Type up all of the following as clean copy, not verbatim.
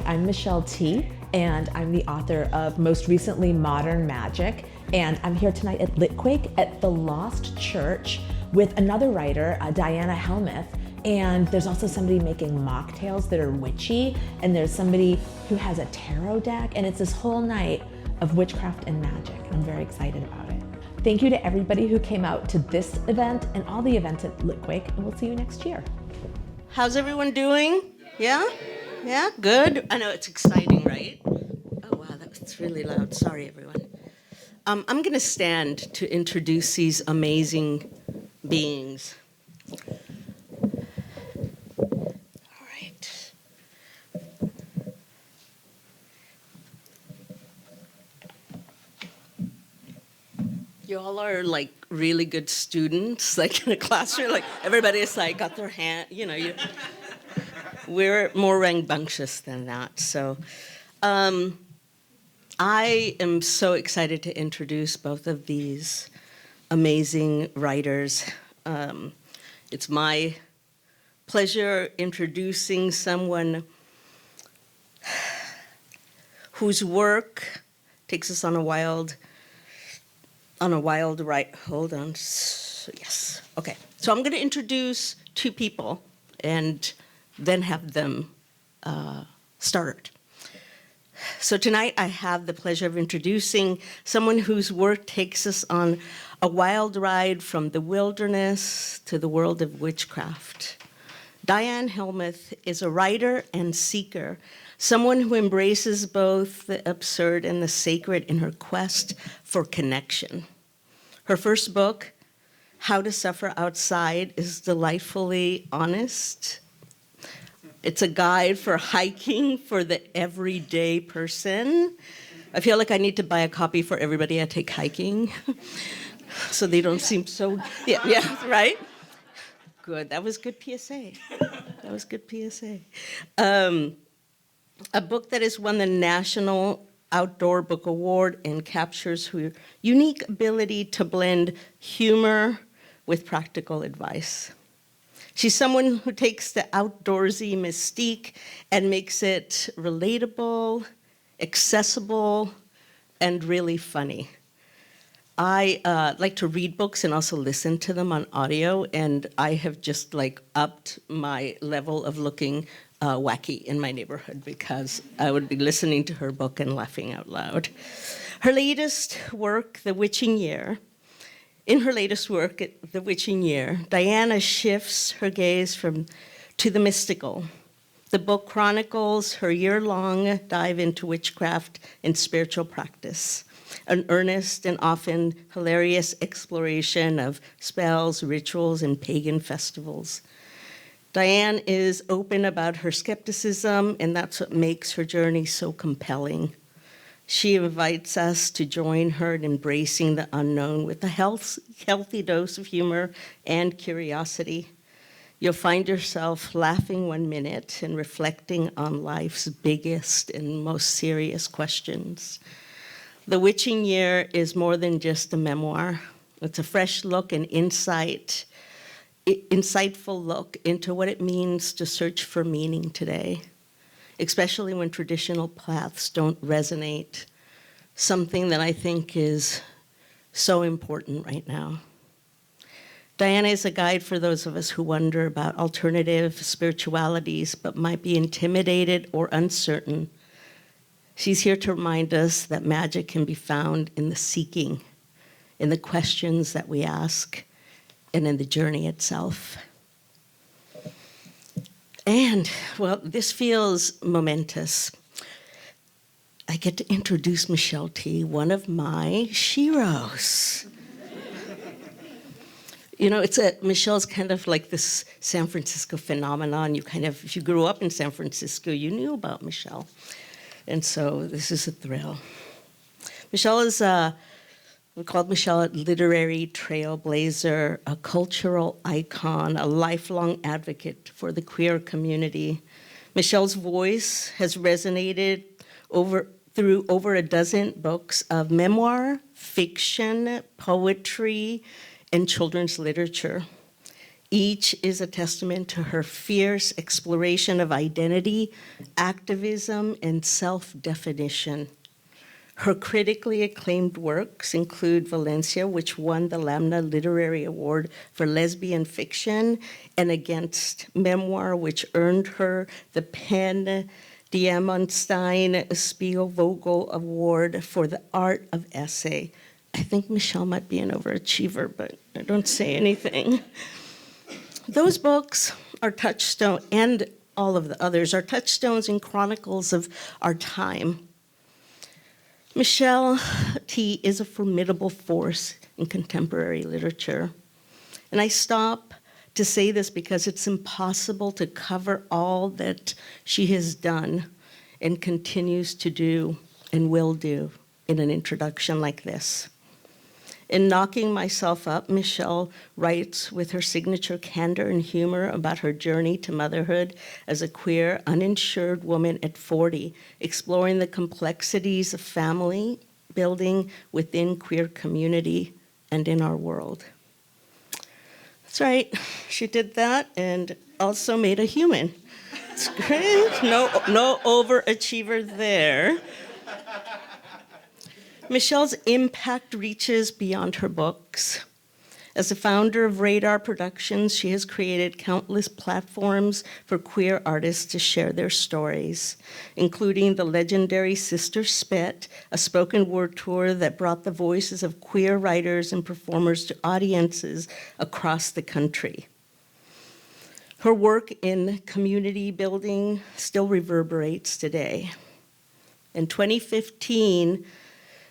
I'm Michelle T, and I'm the author of most recently Modern Magic, and I'm here tonight at Litquake at the Lost Church with another writer, Diana Helmuth, and there's also somebody making mocktails that are witchy, and there's somebody who has a tarot deck, and it's this whole night of witchcraft and magic. I'm very excited about it. Thank you to everybody who came out to this event and all the events at Litquake, and we'll see you next year. How's everyone doing? Yeah? Yeah, good. I know it's exciting, right? Oh, wow, that's really loud. Sorry, everyone. I'm going to stand to introduce these amazing beings. All right. You all are like really good students, like in a classroom, like everybody's like got their hand, we're more rambunctious than that. So I am so excited to introduce both of these amazing writers. It's my pleasure introducing someone whose work takes us on a wild ride. Hold on. Yes. Okay. So I'm going to introduce two people and then have them start. So tonight I have the pleasure of introducing someone whose work takes us on a wild ride from the wilderness to the world of witchcraft. Diana Helmuth is a writer and seeker, someone who embraces both the absurd and the sacred in her quest for connection. Her first book, How to Suffer Outside, is delightfully honest. It's a guide for hiking for the everyday person. I feel like I need to buy a copy for everybody I take hiking so they don't seem so, yeah, right? Good, that was good PSA. That was good PSA. A book that has won the National Outdoor Book Award and captures her unique ability to blend humor with practical advice. She's someone who takes the outdoorsy mystique and makes it relatable, accessible, and really funny. I like to read books and also listen to them on audio, and I have just like upped my level of looking wacky in my neighborhood because I would be listening to her book and laughing out loud. Her latest work, The Witching Year, in her latest work, The Witching Year, Diana shifts her gaze to the mystical. The book chronicles her year-long dive into witchcraft and spiritual practice, an earnest and often hilarious exploration of spells, rituals, and pagan festivals. Diane is open about her skepticism, and that's what makes her journey so compelling. She invites us to join her in embracing the unknown with a healthy dose of humor and curiosity. You'll find yourself laughing one minute and reflecting on life's biggest and most serious questions. The Witching Year is more than just a memoir. It's a fresh look and insightful look into what it means to search for meaning today, especially when traditional paths don't resonate, something that I think is so important right now. Diana is a guide for those of us who wonder about alternative spiritualities but might be intimidated or uncertain. She's here to remind us that magic can be found in the seeking, in the questions that we ask, and in the journey itself. And, well, this feels momentous. I get to introduce Michelle T, one of my sheroes. Michelle's kind of like this San Francisco phenomenon. If you grew up in San Francisco, you knew about Michelle. And so this is a thrill. Michelle is we called Michelle a literary trailblazer, a cultural icon, a lifelong advocate for the queer community. Michelle's voice has resonated through over a dozen books of memoir, fiction, poetry, and children's literature. Each is a testament to her fierce exploration of identity, activism, and self-definition. Her critically acclaimed works include Valencia, which won the Lambda Literary Award for lesbian fiction, and Against Memoir, which earned her the PEN Diamantstein Spiegel-Vogel Award for the art of essay. I think Michelle might be an overachiever, but I don't say anything. Those books are touchstone, and all of the others are touchstones and chronicles of our time. Michelle T. is a formidable force in contemporary literature. And I stop to say this because it's impossible to cover all that she has done and continues to do and will do in an introduction like this. In Knocking Myself Up, Michelle writes with her signature candor and humor about her journey to motherhood as a queer, uninsured woman at 40, exploring the complexities of family building within queer community and in our world. That's right, she did that and also made a human. It's great, no overachiever there. Michelle's impact reaches beyond her books. As the founder of Radar Productions, she has created countless platforms for queer artists to share their stories, including the legendary Sister Spit, a spoken word tour that brought the voices of queer writers and performers to audiences across the country. Her work in community building still reverberates today. In 2015,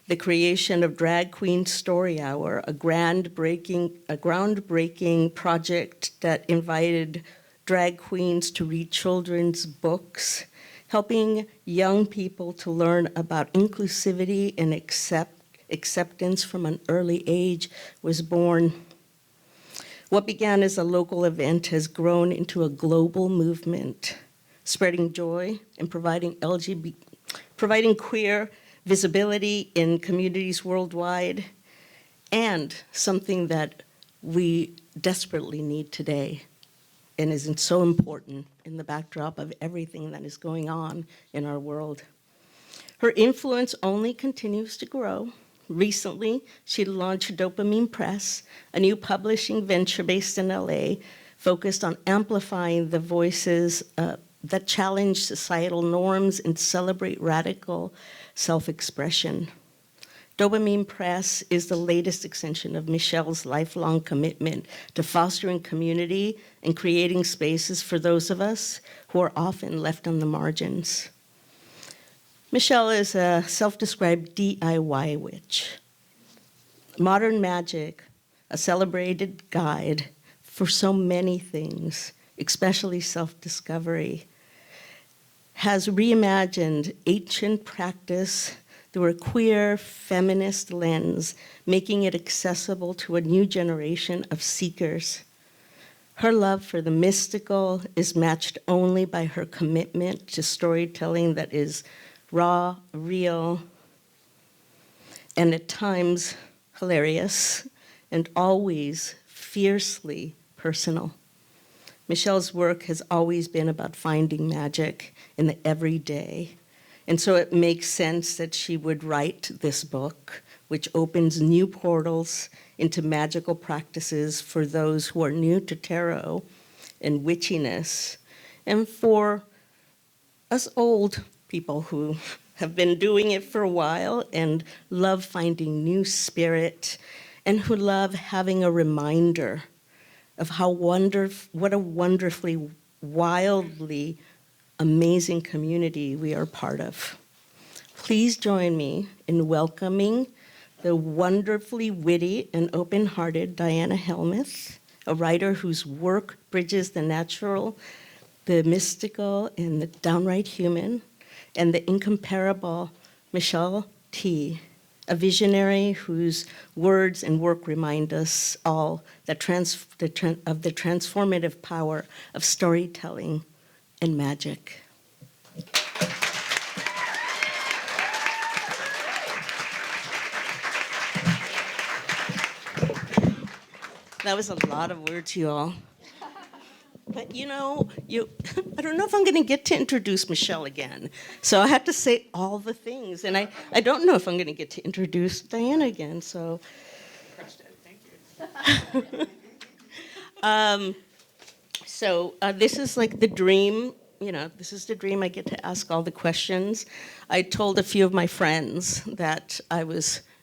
the creation of Drag Queen Story Hour, a groundbreaking project that invited drag queens to read children's books, helping young people to learn about inclusivity and acceptance from an early age, was born. What began as a local event has grown into a global movement, spreading joy and providing queer visibility in communities worldwide, and something that we desperately need today and is so important in the backdrop of everything that is going on in our world. Her influence only continues to grow. Recently, she launched Dopamine Press, a new publishing venture based in LA, focused on amplifying the voices that challenge societal norms and celebrate radical self-expression. Dopamine Press is the latest extension of Michelle's lifelong commitment to fostering community and creating spaces for those of us who are often left on the margins. Michelle is a self-described DIY witch. Modern magic, a celebrated guide for so many things, especially self-discovery, has reimagined ancient practice through a queer feminist lens, making it accessible to a new generation of seekers. Her love for the mystical is matched only by her commitment to storytelling that is raw, real, and at times hilarious, and always fiercely personal. Michelle's work has always been about finding magic in the everyday, and so it makes sense that she would write this book, which opens new portals into magical practices for those who are new to tarot and witchiness, and for us old people who have been doing it for a while and love finding new spirit, and who love having a reminder of what a wonderfully, wildly amazing community we are part of. Please join me in welcoming the wonderfully witty and open-hearted Diana Helmuth, a writer whose work bridges the natural, the mystical, and the downright human, and the incomparable Michelle T., a visionary whose words and work remind us all of the transformative power of storytelling and magic. That was a lot of words, you all. But I don't know if I'm going to get to introduce Michelle again. So I have to say all the things. And I don't know if I'm going to get to introduce Diana again. So. Crushed it. Thank you. So this is like the dream. This is the dream. I get to ask all the questions. I told a few of my friends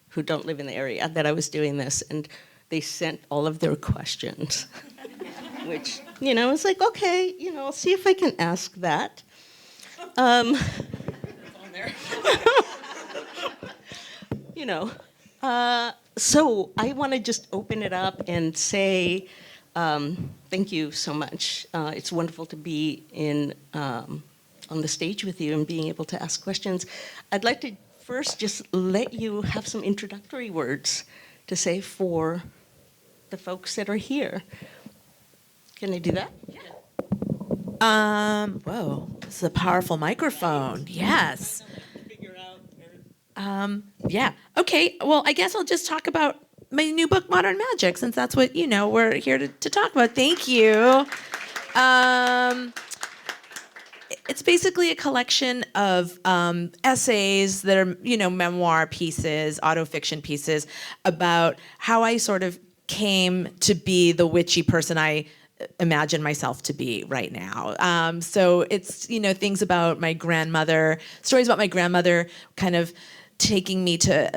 who don't live in the area, that I was doing this, and they sent all of their questions, which, it's like, okay, I'll see if I can ask that. It's on there. So I want to just open it up and say thank you so much. It's wonderful to be on the stage with you and being able to ask questions. I'd like to first just let you have some introductory words to say for the folks that are here. Can I do that? Yeah. Whoa, this is a powerful microphone. Yes. Yeah. Okay. Well, I guess I'll just talk about my new book, Modern Magic, since that's what, we're here to talk about. Thank you. It's basically a collection of essays that are, memoir pieces, autofiction pieces about how I sort of came to be the witchy person I imagine myself to be right now. So it's, things about my grandmother, stories about my grandmother kind of taking me to,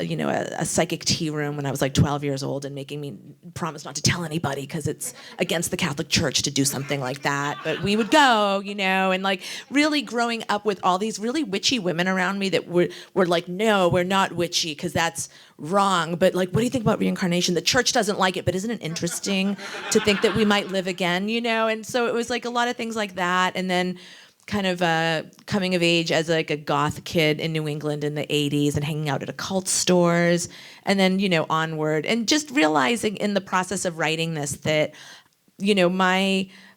a psychic tea room when I was like 12 years old and making me promise not to tell anybody because it's against the Catholic Church to do something like that. But we would go, and like really growing up with all these really witchy women around me that were like, no, we're not witchy because that's wrong. But like, what do you think about reincarnation? The church doesn't like it, but isn't it interesting to think that we might live again, And so it was like a lot of things like that. And then kind of coming of age as like a goth kid in New England in the 80s and hanging out at occult stores, and then, onward. And just realizing in the process of writing this that,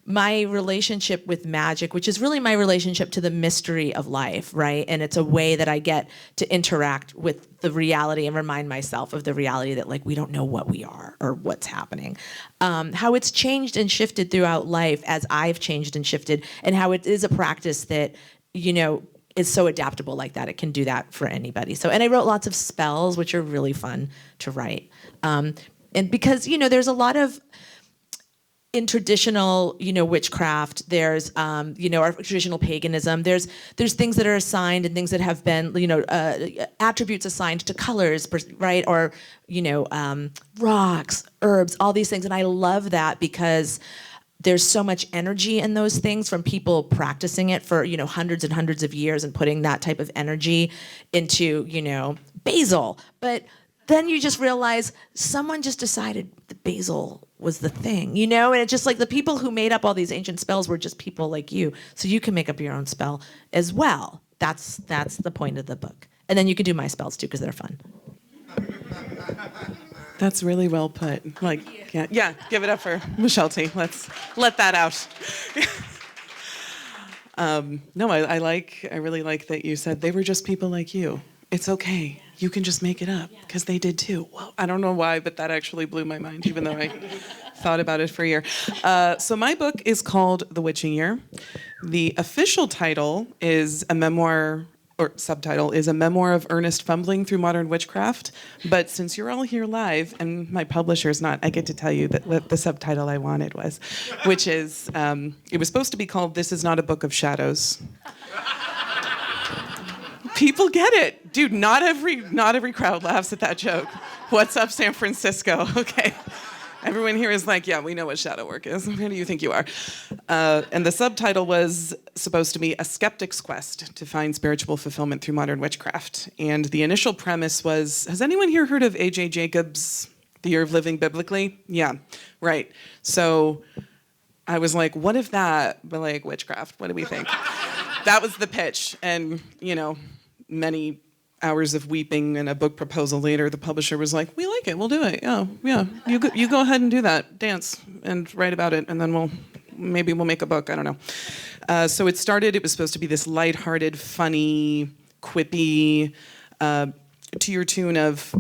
my relationship with magic, which is really my relationship to the mystery of life, right? And it's a way that I get to interact with the reality and remind myself of the reality that like we don't know what we are or what's happening. How it's changed and shifted throughout life as I've changed and shifted, and how it is a practice that, is so adaptable like that. It can do that for anybody. So, and I wrote lots of spells, which are really fun to write. And because, there's a lot of in traditional, witchcraft, there's, our traditional paganism, there's things that are assigned and things that have been, attributes assigned to colors, right? Or, rocks, herbs, all these things. And I love that because there's so much energy in those things from people practicing it for, hundreds and hundreds of years and putting that type of energy into, basil. But then you just realize someone just decided the basil was the thing, and it's just like the people who made up all these ancient spells were just people like you. So you can make up your own spell as well. That's the point of the book. And then you can do my spells too, because they're fun. That's really well put. Like, yeah, give it up for Michelle T. Let's let that out. No, I really like that you said they were just people like you. It's okay. You can just make it up, because they did too. Well, I don't know why, but that actually blew my mind, even though I thought about it for a year. So my book is called The Witching Year. The official title is a memoir, or subtitle is a memoir of earnest fumbling through modern witchcraft. But since you're all here live and my publisher's not, I get to tell you that what the subtitle I wanted was, which is, it was supposed to be called This Is Not a Book of Shadows. People get it. Dude, not every crowd laughs at that joke. What's up, San Francisco? Okay. Everyone here is like, yeah, we know what shadow work is. Who do you think you are? And the subtitle was supposed to be A Skeptic's Quest to Find Spiritual Fulfillment Through Modern Witchcraft. And the initial premise was, has anyone here heard of A.J. Jacobs' The Year of Living Biblically? Yeah, right. So I was like, what if that, but like witchcraft? What do we think? That was the pitch. And, many hours of weeping and a book proposal later, the publisher was like, we like it, we'll do it. Yeah. You go ahead and do that, dance and write about it, and then maybe we'll make a book, I don't know. So it was supposed to be this lighthearted, funny, quippy, to your tune of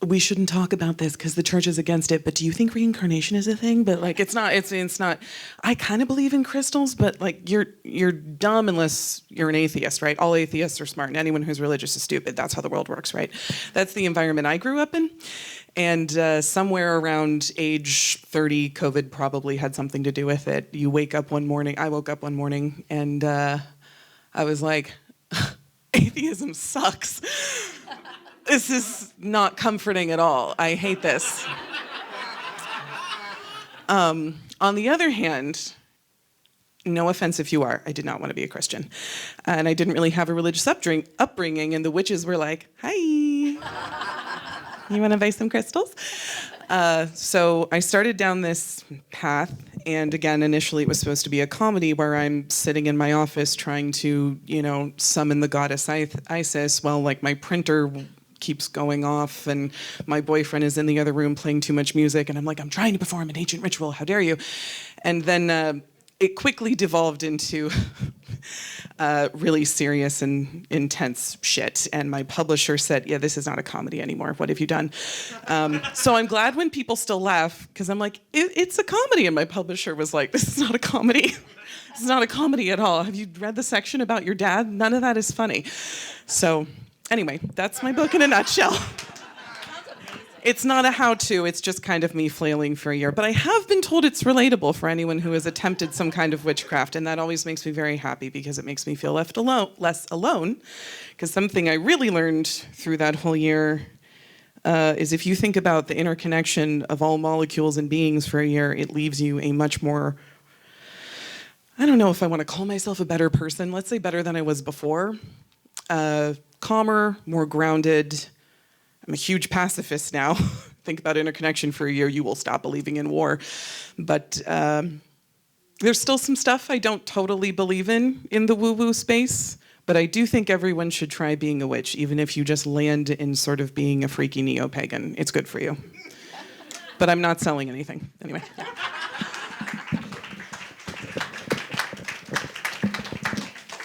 we shouldn't talk about this because the church is against it, but do you think reincarnation is a thing? But like, it's not, I kind of believe in crystals, but like, you're dumb unless you're an atheist, right? All atheists are smart, and anyone who's religious is stupid. That's how the world works, right? That's the environment I grew up in. And somewhere around age 30, COVID probably had something to do with it. I woke up one morning, and I was like, atheism sucks. This is not comforting at all. I hate this. On the other hand, no offense if you are, I did not want to be a Christian. And I didn't really have a religious upbringing, and the witches were like, hi, you want to buy some crystals? So I started down this path, and again, initially it was supposed to be a comedy where I'm sitting in my office trying to, summon the goddess Isis while like my printer keeps going off and my boyfriend is in the other room playing too much music, and I'm like, I'm trying to perform an ancient ritual, how dare you? And then it quickly devolved into really serious and intense shit. And my publisher said, yeah, this is not a comedy anymore. What have you done? So I'm glad when people still laugh, because I'm like, it's a comedy. And my publisher was like, this is not a comedy. This is not a comedy at all. Have you read the section about your dad? None of that is funny. So anyway, that's my book in a nutshell. It's not a how-to, it's just kind of me flailing for a year. But I have been told it's relatable for anyone who has attempted some kind of witchcraft, and that always makes me very happy because it makes me feel less alone. Because something I really learned through that whole year is if you think about the interconnection of all molecules and beings for a year, it leaves you a much more, I don't know if I want to call myself a better person, let's say better than I was before. Calmer, more grounded. I'm a huge pacifist now. Think about interconnection for a year, you will stop believing in war. But there's still some stuff I don't totally believe in the woo-woo space. But I do think everyone should try being a witch, even if you just land in sort of being a freaky neo-pagan. It's good for you. But I'm not selling anything. Anyway.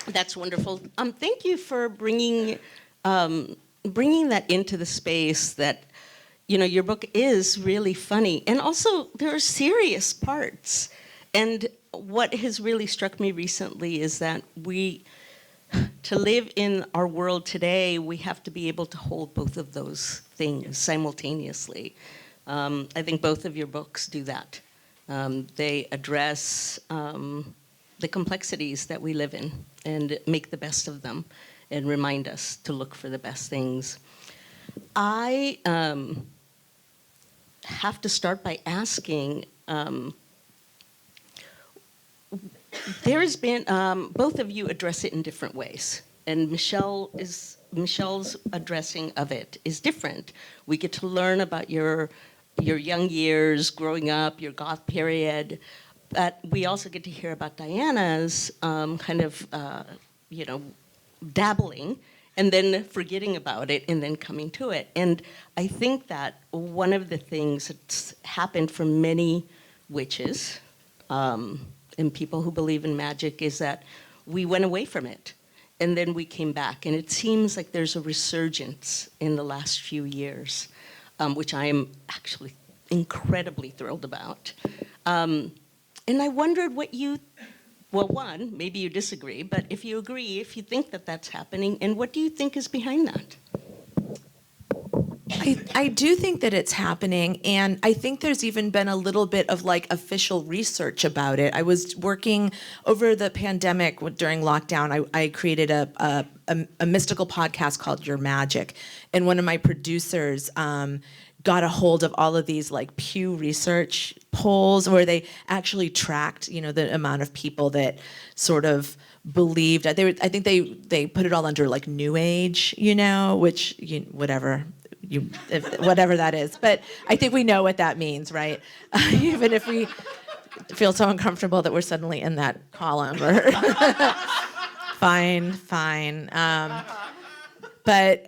That's wonderful. Thank you for bringing that into the space that, your book is really funny. And also, there are serious parts. And what has really struck me recently is that to live in our world today, we have to be able to hold both of those things simultaneously. I think both of your books do that. They address the complexities that we live in and make the best of them and remind us to look for the best things. I have to start by asking, there has been, both of you address it in different ways, and Michelle's addressing of it is different. We get to learn about your young years, growing up, your goth period, but we also get to hear about Diana's dabbling and then forgetting about it and then coming to it. And I think that one of the things that's happened for many witches and people who believe in magic is that we went away from it and then we came back. And it seems like there's a resurgence in the last few years, which I am actually incredibly thrilled about. And I wondered what one, maybe you disagree, but if you agree, if you think that that's happening, and what do you think is behind that? I do think that it's happening, and I think there's even been a little bit of official research about it. I was working over the pandemic during lockdown. I created a mystical podcast called Your Magic, and one of my producers got a hold of all of these Pew Research polls where they actually tracked, the amount of people that sort of believed. I think they put it all under New Age, which whatever that is. But I think we know what that means, right? Even if we feel so uncomfortable that we're suddenly in that column. Or fine. But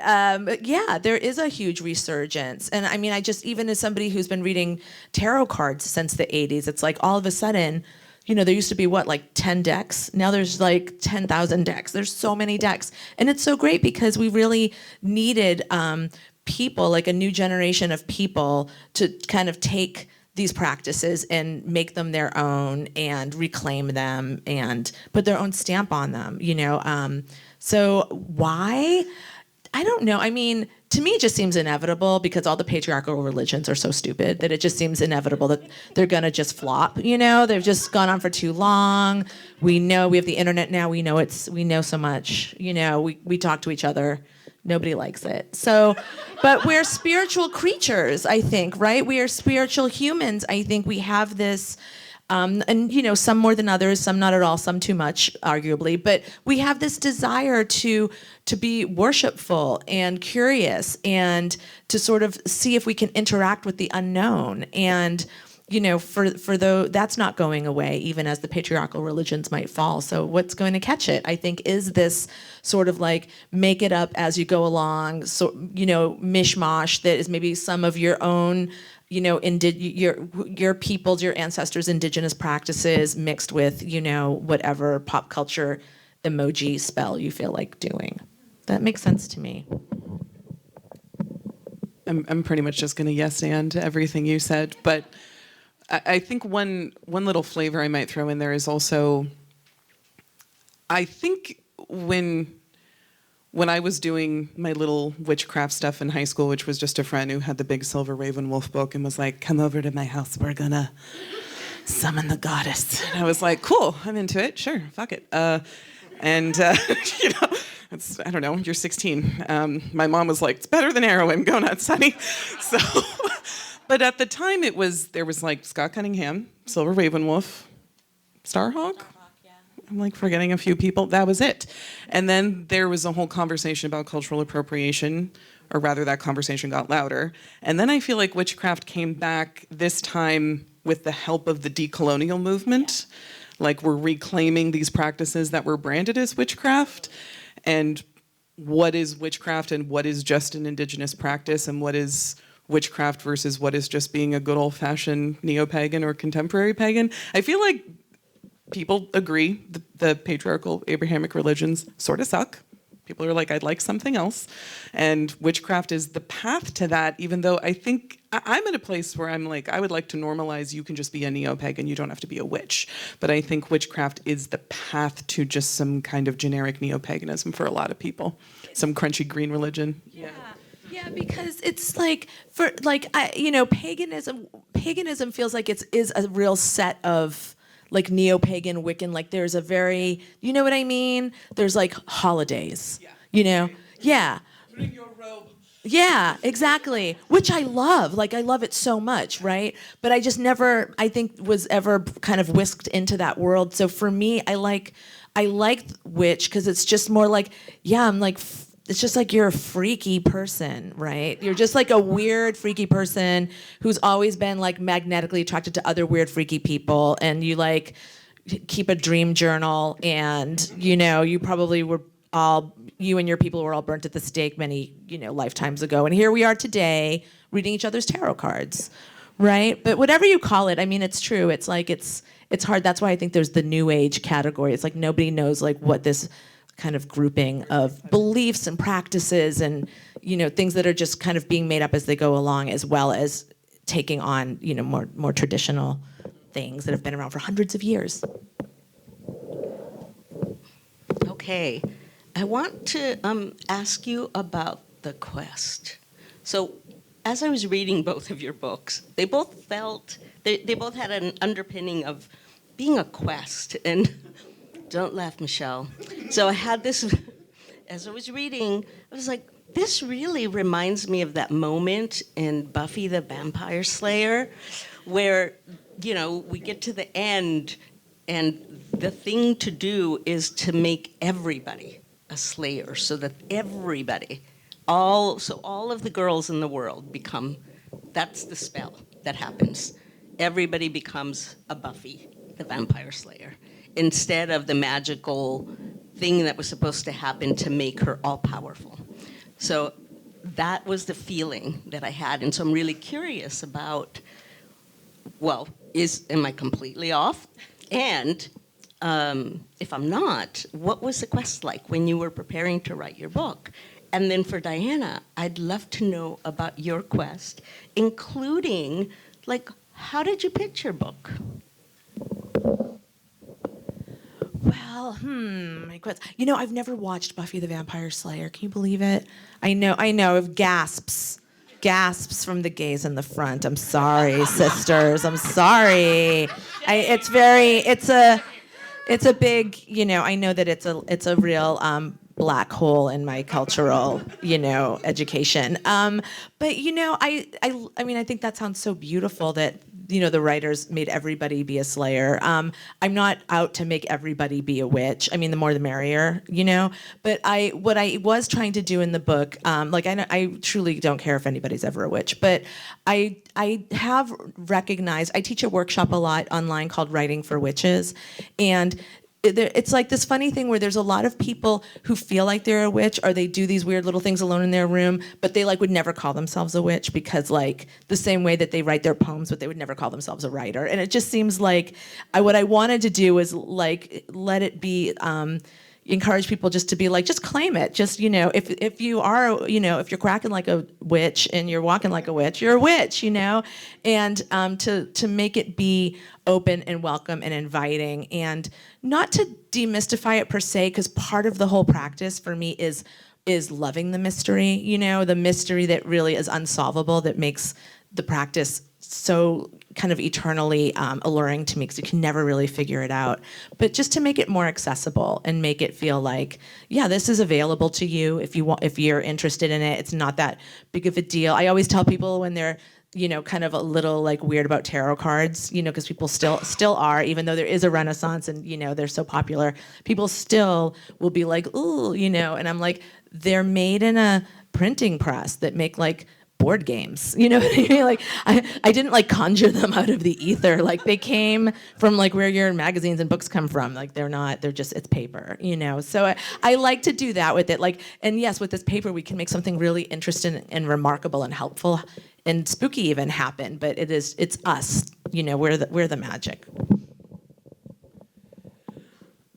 yeah, there is a huge resurgence. And I mean, even as somebody who's been reading tarot cards since the 80s, it's all of a sudden, there used to be 10 decks. Now there's 10,000 decks. There's so many decks. And it's so great because we really needed people, like a new generation of people, to kind of take these practices and make them their own and reclaim them and put their own stamp on them, you know? So why? I don't know. I mean, to me, it just seems inevitable because all the patriarchal religions are so stupid that it just seems inevitable that they're gonna just flop. You know, they've just gone on for too long. We know we have the internet now. We know so much. You know, we talk to each other. Nobody likes it. So, but we're spiritual creatures, I think, right? We are spiritual humans. I think we have this. And you know, some more than others, some not at all, some too much, arguably. But we have this desire to be worshipful and curious, and to sort of see if we can interact with the unknown. And you know, that's not going away, even as the patriarchal religions might fall. So what's going to catch it, I think, is this sort of like make it up as you go along, so you know, mishmash that is maybe some of your own. You know, your people's, your ancestors' indigenous practices mixed with, you know, whatever pop culture emoji spell you feel like doing. That makes sense to me. I'm pretty much just going to yes and everything you said, but I think one little flavor I might throw in there is also, I think when I was doing my little WitchCraft stuff in high school, which was just a friend who had the big silver raven wolf book and was like, come over to my house, we're gonna summon the goddess. And I was like, cool, I'm into it, sure, fuck it. You know, I don't know, you're 16. My mom was like, it's better than heroin, go nuts, honey. So, but at the time there was like Scott Cunningham, silver raven wolf, Starhawk? I'm like forgetting a few people. That was it. And then there was a whole conversation about cultural appropriation, or rather that conversation got louder. And then I feel like WitchCraft came back this time with the help of the decolonial movement. Like we're reclaiming these practices that were branded as witchcraft. And what is witchcraft and what is just an indigenous practice and what is witchcraft versus what is just being a good old-fashioned neo-pagan or contemporary pagan. I feel like people agree the patriarchal Abrahamic religions sort of suck. People are like, I'd like something else. And witchcraft is the path to that, even though I think I'm at a place where I'm like, I would like to normalize you can just be a neo-pagan, you don't have to be a witch. But I think witchcraft is the path to just some kind of generic neo-paganism for a lot of people. Some crunchy green religion. Yeah, because it's like paganism feels like it is a real set of like neo-pagan Wiccan, like there's a very, you know what I mean? There's like holidays, you know? Yeah. Bring your robe. Yeah, exactly. Which I love. Like I love it so much, right? But I just never, I think, was ever kind of whisked into that world. So for me, I like witch because it's just more like, yeah, I'm like, it's just like you're a freaky person, right? You're just like a weird, freaky person who's always been like magnetically attracted to other weird, freaky people, and you like keep a dream journal, and you know you probably were all, you and your people were all burnt at the stake many, you know, lifetimes ago, and here we are today reading each other's tarot cards, right? But whatever you call it, I mean, it's true. It's like it's hard. That's why I think there's the New Age category. It's like nobody knows like what this kind of grouping of beliefs and practices and, you know, things that are just kind of being made up as they go along, as well as taking on, you know, more traditional things that have been around for hundreds of years. Okay, I want to ask you about the quest. So as I was reading both of your books, they both felt, they both had an underpinning of being a quest, and don't laugh, Michelle. So I had this, as I was reading, I was like, this really reminds me of that moment in Buffy the Vampire Slayer where, you know, we get to the end and the thing to do is to make everybody a slayer so that everybody, all of the girls in the world become, that's the spell that happens. Everybody becomes a Buffy the Vampire Slayer, instead of the magical thing that was supposed to happen to make her all-powerful. So that was the feeling that I had, and so I'm really curious about, well, am I completely off? And if I'm not, what was the quest like when you were preparing to write your book? And then for Diana, I'd love to know about your quest, including, like, how did you pitch your book? Well, my quest. You know, I've never watched Buffy the Vampire Slayer. Can you believe it? I know. Of gasps from the gays in the front. I'm sorry, sisters. I'm sorry. It's a big. You know, I know that it's a real black hole in my cultural, education. But I mean, I think that sounds so beautiful that the writers made everybody be a slayer. I'm not out to make everybody be a witch. I mean, the more the merrier, But what I was trying to do in the book, I truly don't care if anybody's ever a witch, but I have recognized. I teach a workshop a lot online called Writing for Witches, and it's like this funny thing where there's a lot of people who feel like they're a witch, or they do these weird little things alone in their room, but they would never call themselves a witch, because the same way that they write their poems, but they would never call themselves a writer. And it just seems like what I wanted to do is let it be, encourage people just to be just claim it. Just, if you are, if you're quacking like a witch and you're walking like a witch, you're a witch, and to make it be open and welcome and inviting, and not to demystify it per se, because part of the whole practice for me is loving the mystery, the mystery that really is unsolvable, that makes the practice so kind of eternally alluring to me, because you can never really figure it out. But just to make it more accessible and make it feel like, yeah, this is available to you if you're interested in it. It's not that big of a deal. I always tell people when they're kind of a little weird about tarot cards, because people still are, even though there is a renaissance and they're so popular, people still will be like, ooh, and I'm like, they're made in a printing press that make board games, you know what I mean? I didn't conjure them out of the ether. They came from where your magazines and books come from. They're just, it's paper, So I like to do that with it. And yes, with this paper, we can make something really interesting and remarkable and helpful and spooky even happen. But it's us, we're the magic.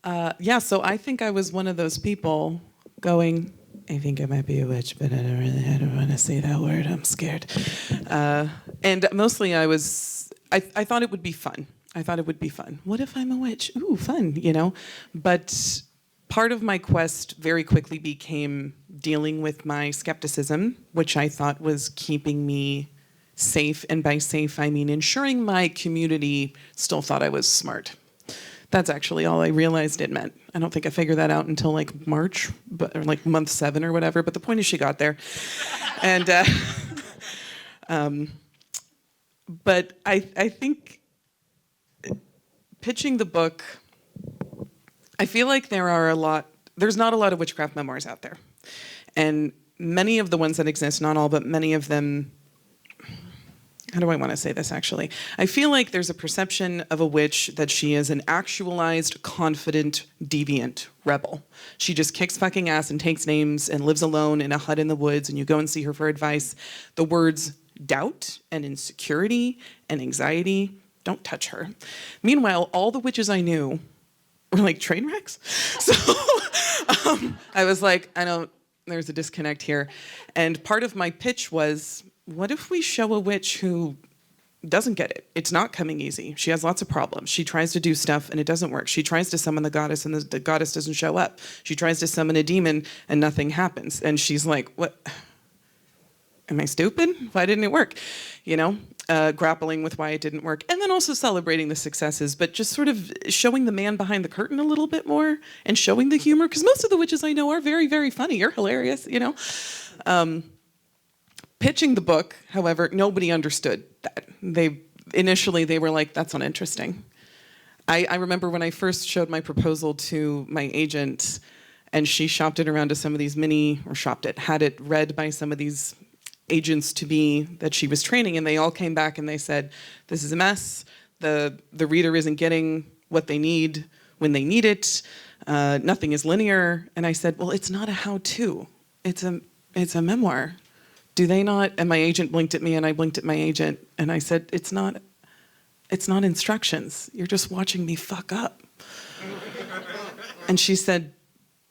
Yeah, so I think I was one of those people going, I think I might be a witch, but I don't want to say that word. I'm scared. And mostly I thought it would be fun. What if I'm a witch? Ooh, fun, But part of my quest very quickly became dealing with my skepticism, which I thought was keeping me safe. And by safe, I mean ensuring my community still thought I was smart. That's actually all I realized it meant. I don't think I figured that out until March, or month 7 or whatever. But the point is, she got there, and but I think pitching the book, I feel like there's not a lot of witchcraft memoirs out there, and many of the ones that exist, not all, but many of them. How do I want to say this, actually? I feel like there's a perception of a witch that she is an actualized, confident, deviant rebel. She just kicks fucking ass and takes names and lives alone in a hut in the woods, and you go and see her for advice. The words doubt and insecurity and anxiety don't touch her. Meanwhile, all the witches I knew were train wrecks. So I was there's a disconnect here. And part of my pitch was, what if we show a witch who doesn't get it? It's not coming easy. She has lots of problems. She tries to do stuff and it doesn't work. She tries to summon the goddess and the goddess doesn't show up. She tries to summon a demon and nothing happens. And she's like, what? Am I stupid? Why didn't it work? Grappling with why it didn't work. And then also celebrating the successes, but just sort of showing the man behind the curtain a little bit more and showing the humor. Because most of the witches I know are very, very funny. You're hilarious, Pitching the book, however, nobody understood that. Initially they were like, that's uninteresting. I remember when I first showed my proposal to my agent, and she shopped it around to some of these had it read by some of these agents to be that she was training, and they all came back and they said, this is a mess. The reader isn't getting what they need when they need it. Nothing is linear. And I said, well, it's not a how-to. It's a memoir. Do they not? And my agent blinked at me and I blinked at my agent and I said, it's not instructions. You're just watching me fuck up. And she said,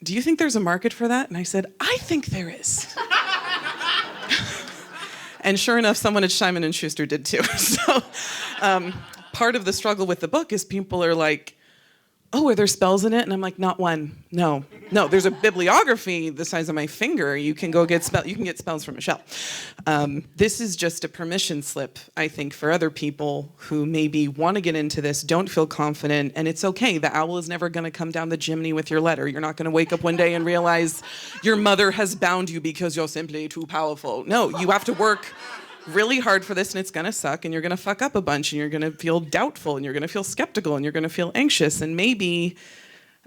do you think there's a market for that? And I said, I think there is. And sure enough, someone at Simon & Schuster did too. So part of the struggle with the book is people are like, oh, are there spells in it? And I'm like, not one. No. There's a bibliography the size of my finger. You can go get spells from Michelle. This is just a permission slip, I think, for other people who maybe want to get into this, don't feel confident, and it's okay. The owl is never going to come down the chimney with your letter. You're not going to wake up one day and realize your mother has bound you because you're simply too powerful. No, you have to work really hard for this, and it's gonna suck, and you're gonna fuck up a bunch, and you're gonna feel doubtful, and you're gonna feel skeptical, and you're gonna feel anxious, and maybe,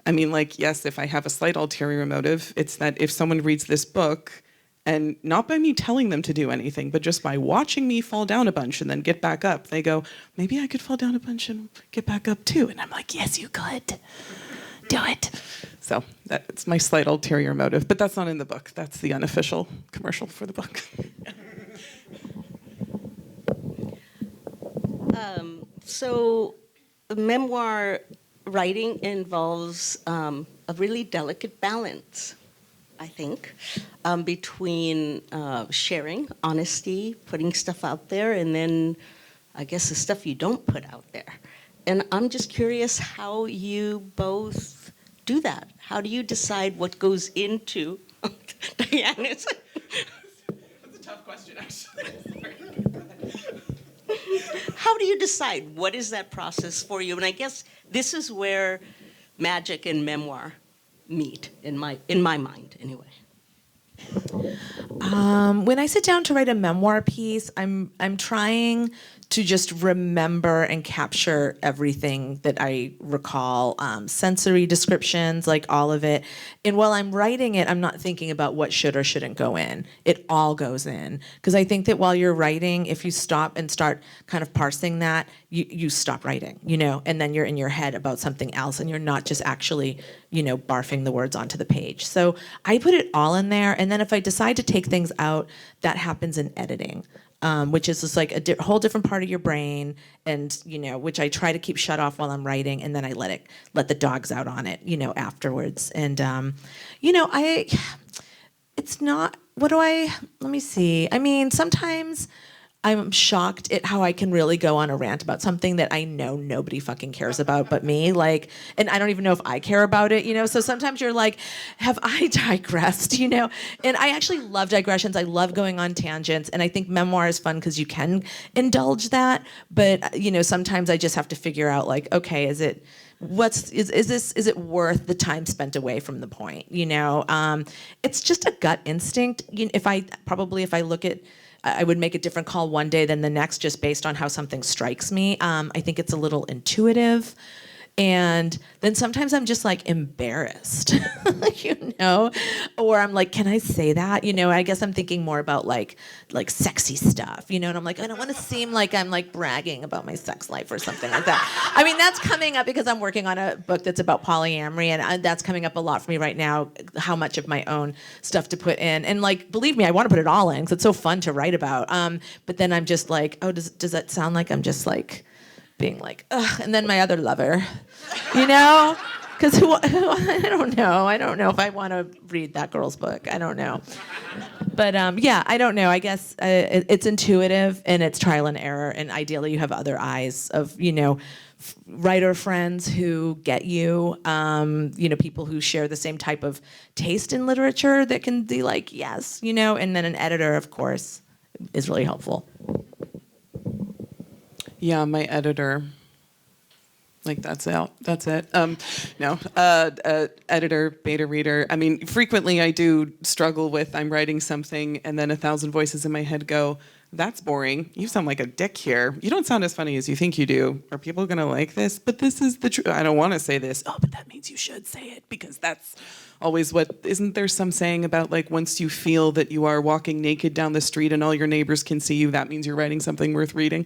I mean, like, yes, if I have a slight ulterior motive, it's that if someone reads this book, and not by me telling them to do anything, but just by watching me fall down a bunch and then get back up, they go, maybe I could fall down a bunch and get back up too, and I'm like, yes, you could. Do it. So that's my slight ulterior motive, but that's not in the book. That's the unofficial commercial for the book. So memoir writing involves a really delicate balance, I think, between sharing, honesty, putting stuff out there, and then I guess the stuff you don't put out there. And I'm just curious how you both do that. How do you decide what goes into Diana's? That's a tough question, actually. Sorry. How do you decide? What is that process for you? And I guess this is where magic and memoir meet, in my mind, anyway. When I sit down to write a memoir piece, I'm trying to just remember and capture everything that I recall, sensory descriptions, like all of it. And while I'm writing it, I'm not thinking about what should or shouldn't go in. It all goes in. Because I think that while you're writing, if you stop and start kind of parsing that, you stop writing, and then you're in your head about something else and you're not just actually, barfing the words onto the page. So I put it all in there. And then if I decide to take things out, that happens in editing. Which is just like a whole different part of your brain, and which I try to keep shut off while I'm writing, and then I let the dogs out on it, afterwards. And it's not. Let me see. I mean, sometimes I'm shocked at how I can really go on a rant about something that I know nobody fucking cares about but me. And I don't even know if I care about it, So sometimes you're like, have I digressed, And I actually love digressions. I love going on tangents. And I think memoir is fun because you can indulge that. But, sometimes I just have to figure out okay, is it worth the time spent away from the point? It's just a gut instinct. If I look at, I would make a different call one day than the next just based on how something strikes me. I think it's a little intuitive. And then sometimes I'm just embarrassed, or I'm like, can I say that? I guess I'm thinking more about like sexy stuff, and I'm like, I don't want to seem like I'm bragging about my sex life or something like that. I mean, that's coming up because I'm working on a book that's about polyamory, and that's coming up a lot for me right now, how much of my own stuff to put in. And believe me, I want to put it all in because it's so fun to write about. But then I'm just like, oh, does that sound like I'm just being ugh, and then my other lover, because I don't know if I want to read that girl's book. I don't know, but I don't know. I guess it's intuitive and it's trial and error, and ideally you have other eyes of writer friends who get you, people who share the same type of taste in literature that can be yes, and then an editor, of course, is really helpful. Yeah, my editor. That's it. Editor, beta reader. I mean, frequently I do struggle with, I'm writing something and then 1,000 voices in my head go, that's boring. You sound like a dick here. You don't sound as funny as you think you do. Are people going to like this? But this is the truth. I don't want to say this. Oh, but that means you should say it because that's always isn't there some saying about once you feel that you are walking naked down the street and all your neighbors can see you, that means you're writing something worth reading?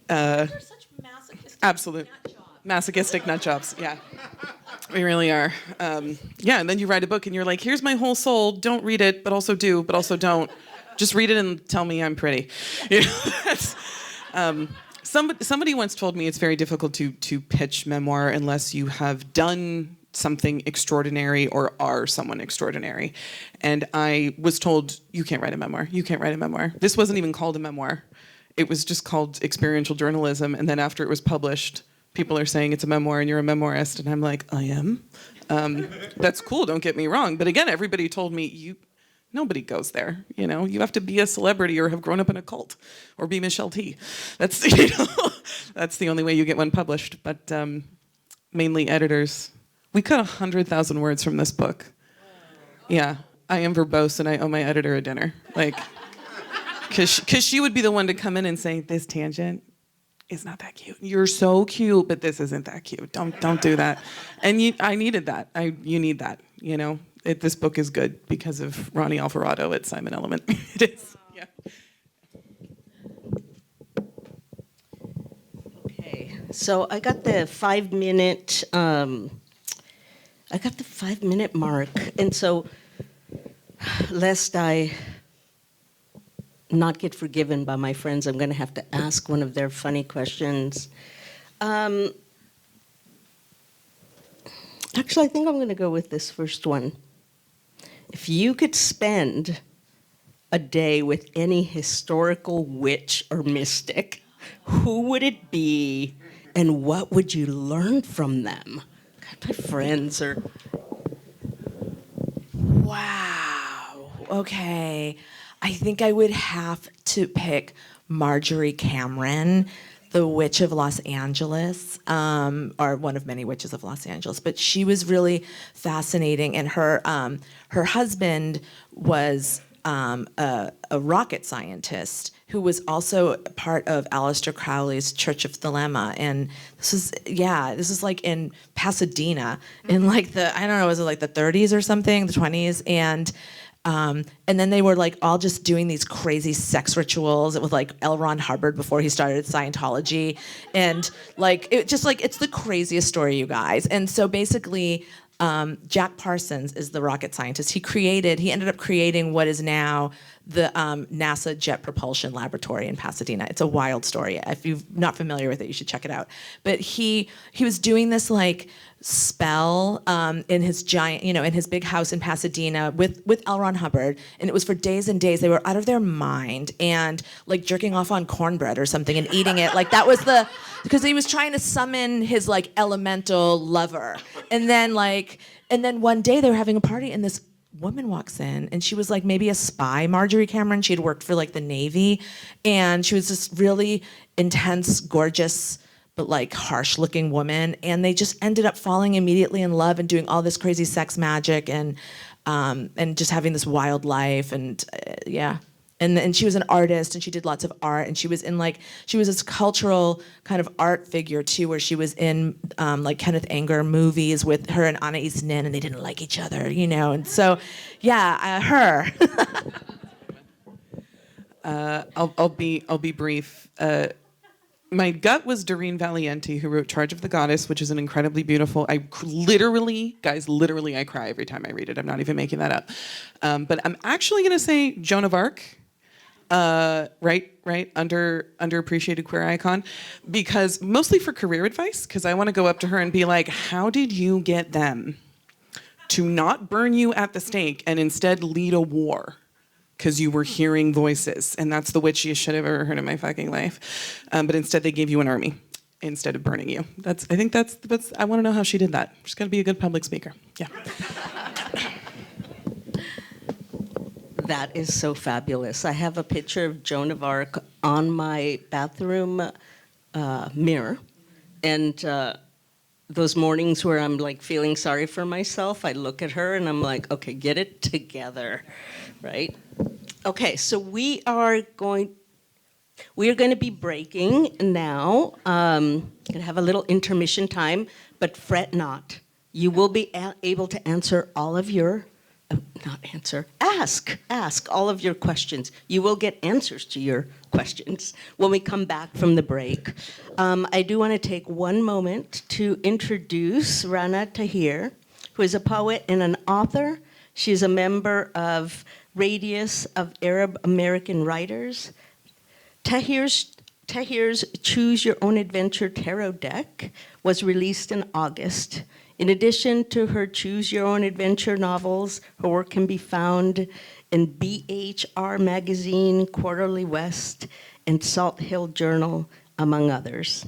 They're such masochistic absolute nut jobs. Masochistic nut jobs, yeah. We really are. And then you write a book and you're like, here's my whole soul. Don't read it, but also do, but also don't. Just read it and tell me I'm pretty. Somebody once told me it's very difficult to pitch memoir unless you have done something extraordinary or are someone extraordinary. And I was told, you can't write a memoir. You can't write a memoir. This wasn't even called a memoir. It was just called experiential journalism. And then after it was published, people are saying it's a memoir and you're a memoirist. And I'm like, I am. That's cool, don't get me wrong. But again, everybody told me, nobody goes there. You know, you have to be a celebrity or have grown up in a cult or be Michelle T. That's, that's the only way you get one published. But mainly editors. We cut 100,000 words from this book. Yeah, I am verbose and I owe my editor a dinner. Like, cause she would be the one to come in and say, this tangent is not that cute. You're so cute, but this isn't that cute. Don't do that. And I needed that. You need that, you know? This book is good because of Ronnie Alvarado at Simon Element. It is, yeah. Okay, so I got the 5-minute, mark, and so lest I not get forgiven by my friends, I'm going to have to ask one of their funny questions. Actually, I think I'm going to go with this first one. If you could spend a day with any historical witch or mystic, who would it be, and what would you learn from them? God, my friends are... Wow. Okay. I think I would have to pick Marjorie Cameron, the Witch of Los Angeles, or one of many witches of Los Angeles. But she was really fascinating, and her husband was a rocket scientist who was also part of Aleister Crowley's Church of Thelema. And this is like in Pasadena in like I don't know, was it like the 30s or something, the 20s? And then they were like all just doing these crazy sex rituals with like L. Ron Hubbard before he started Scientology. And like, it's the craziest story, you guys. And so basically, Jack Parsons is the rocket scientist. He ended up creating what is now the NASA Jet Propulsion Laboratory in Pasadena. It's a wild story. If you're not familiar with it, you should check it out. But he was doing this like spell in his giant, in his big house in Pasadena with L. Ron Hubbard, and it was for days and days. They were out of their mind and like jerking off on cornbread or something and eating it. Like that was because he was trying to summon his like elemental lover. And then one day they were having a party and this woman walks in and she was like maybe a spy, Marjorie Cameron. She had worked for like the Navy, and she was this really intense, gorgeous, but like harsh looking woman, and they just ended up falling immediately in love and doing all this crazy sex magic and just having this wild life, and and she was an artist and she did lots of art, and she was this cultural kind of art figure too, where she was in like Kenneth Anger movies with her and Anais Nin, and they didn't like each other, and so her. I'll be brief. My gut was Doreen Valiente, who wrote Charge of the Goddess, which is an incredibly beautiful... I literally cry every time I read it. I'm not even making that up. But I'm actually going to say Joan of Arc, right? Underappreciated queer icon. Because mostly for career advice, because I want to go up to her and be like, how did you get them to not burn you at the stake and instead lead a war? Because you were hearing voices, and that's the witchiest shit I've ever heard in my fucking life. But instead, they gave you an army instead of burning you. I think that's. I want to know how she did that. She's got to be a good public speaker. Yeah. That is so fabulous. I have a picture of Joan of Arc on my bathroom mirror, and those mornings where I'm like feeling sorry for myself, I look at her and I'm like, okay, get it together, right? Okay, so we are going to be breaking now. Gonna have a little intermission time, but fret not. You will be able to answer all of your, ask all of your questions. You will get answers to your questions when we come back from the break. I do want to take one moment to introduce Rana Tahir, who is a poet and an author. She's a member of Radius of Arab American Writers. Tahir's Tahir's Choose Your Own Adventure tarot deck was released in August. In addition to her Choose Your Own Adventure novels, her work can be found in BHR Magazine, Quarterly West, and Salt Hill Journal, among others.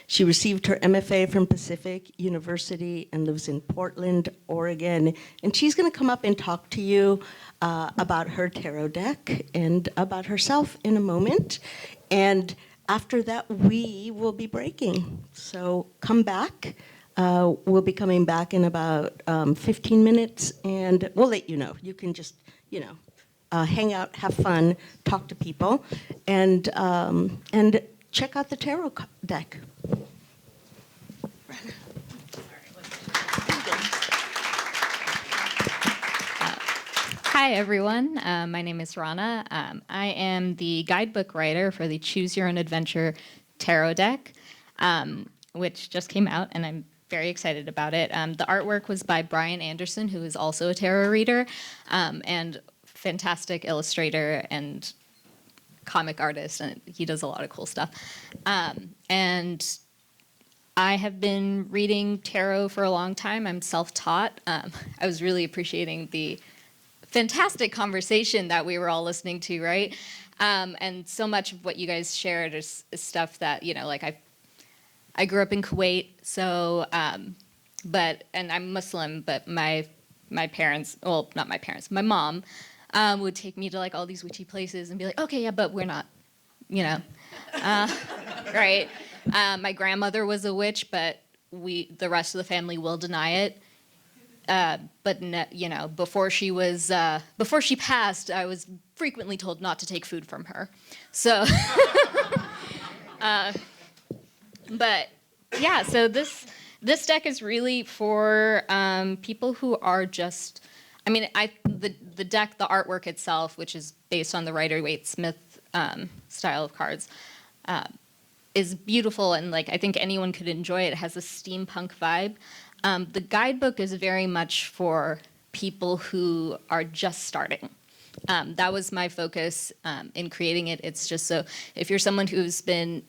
She received her MFA from Pacific University and lives in Portland, Oregon. And she's going to come up and talk to you about her tarot deck and about herself in a moment. And after that, we will be breaking. So come back. We'll be coming back in about 15 minutes, and we'll let you know. You can just, hang out, have fun, talk to people, and check out the tarot deck. Hi, everyone. My name is Rana. I am the guidebook writer for the Choose Your Own Adventure tarot deck, which just came out, and I'm very excited about it. The artwork was by Brian Anderson, who is also a tarot reader, and fantastic illustrator and comic artist, and he does a lot of cool stuff. And I have been reading tarot for a long time. I'm self-taught. I was really appreciating the fantastic conversation that we were all listening to, right? And so much of what you guys shared is stuff that, like I grew up in Kuwait, so, and I'm Muslim, but my parents, well, not my parents, my mom would take me to like all these witchy places and be like, okay, yeah, but we're not, right? My grandmother was a witch, but the rest of the family will deny it. But before she passed, I was frequently told not to take food from her. So, but yeah, so this deck is really for people who are just, the deck, the artwork itself, which is based on the Rider-Waite-Smith style of cards, is beautiful, and like I think anyone could enjoy it. It has a steampunk vibe. The guidebook is very much for people who are just starting. That was my focus in creating it. It's just so if you're someone who's been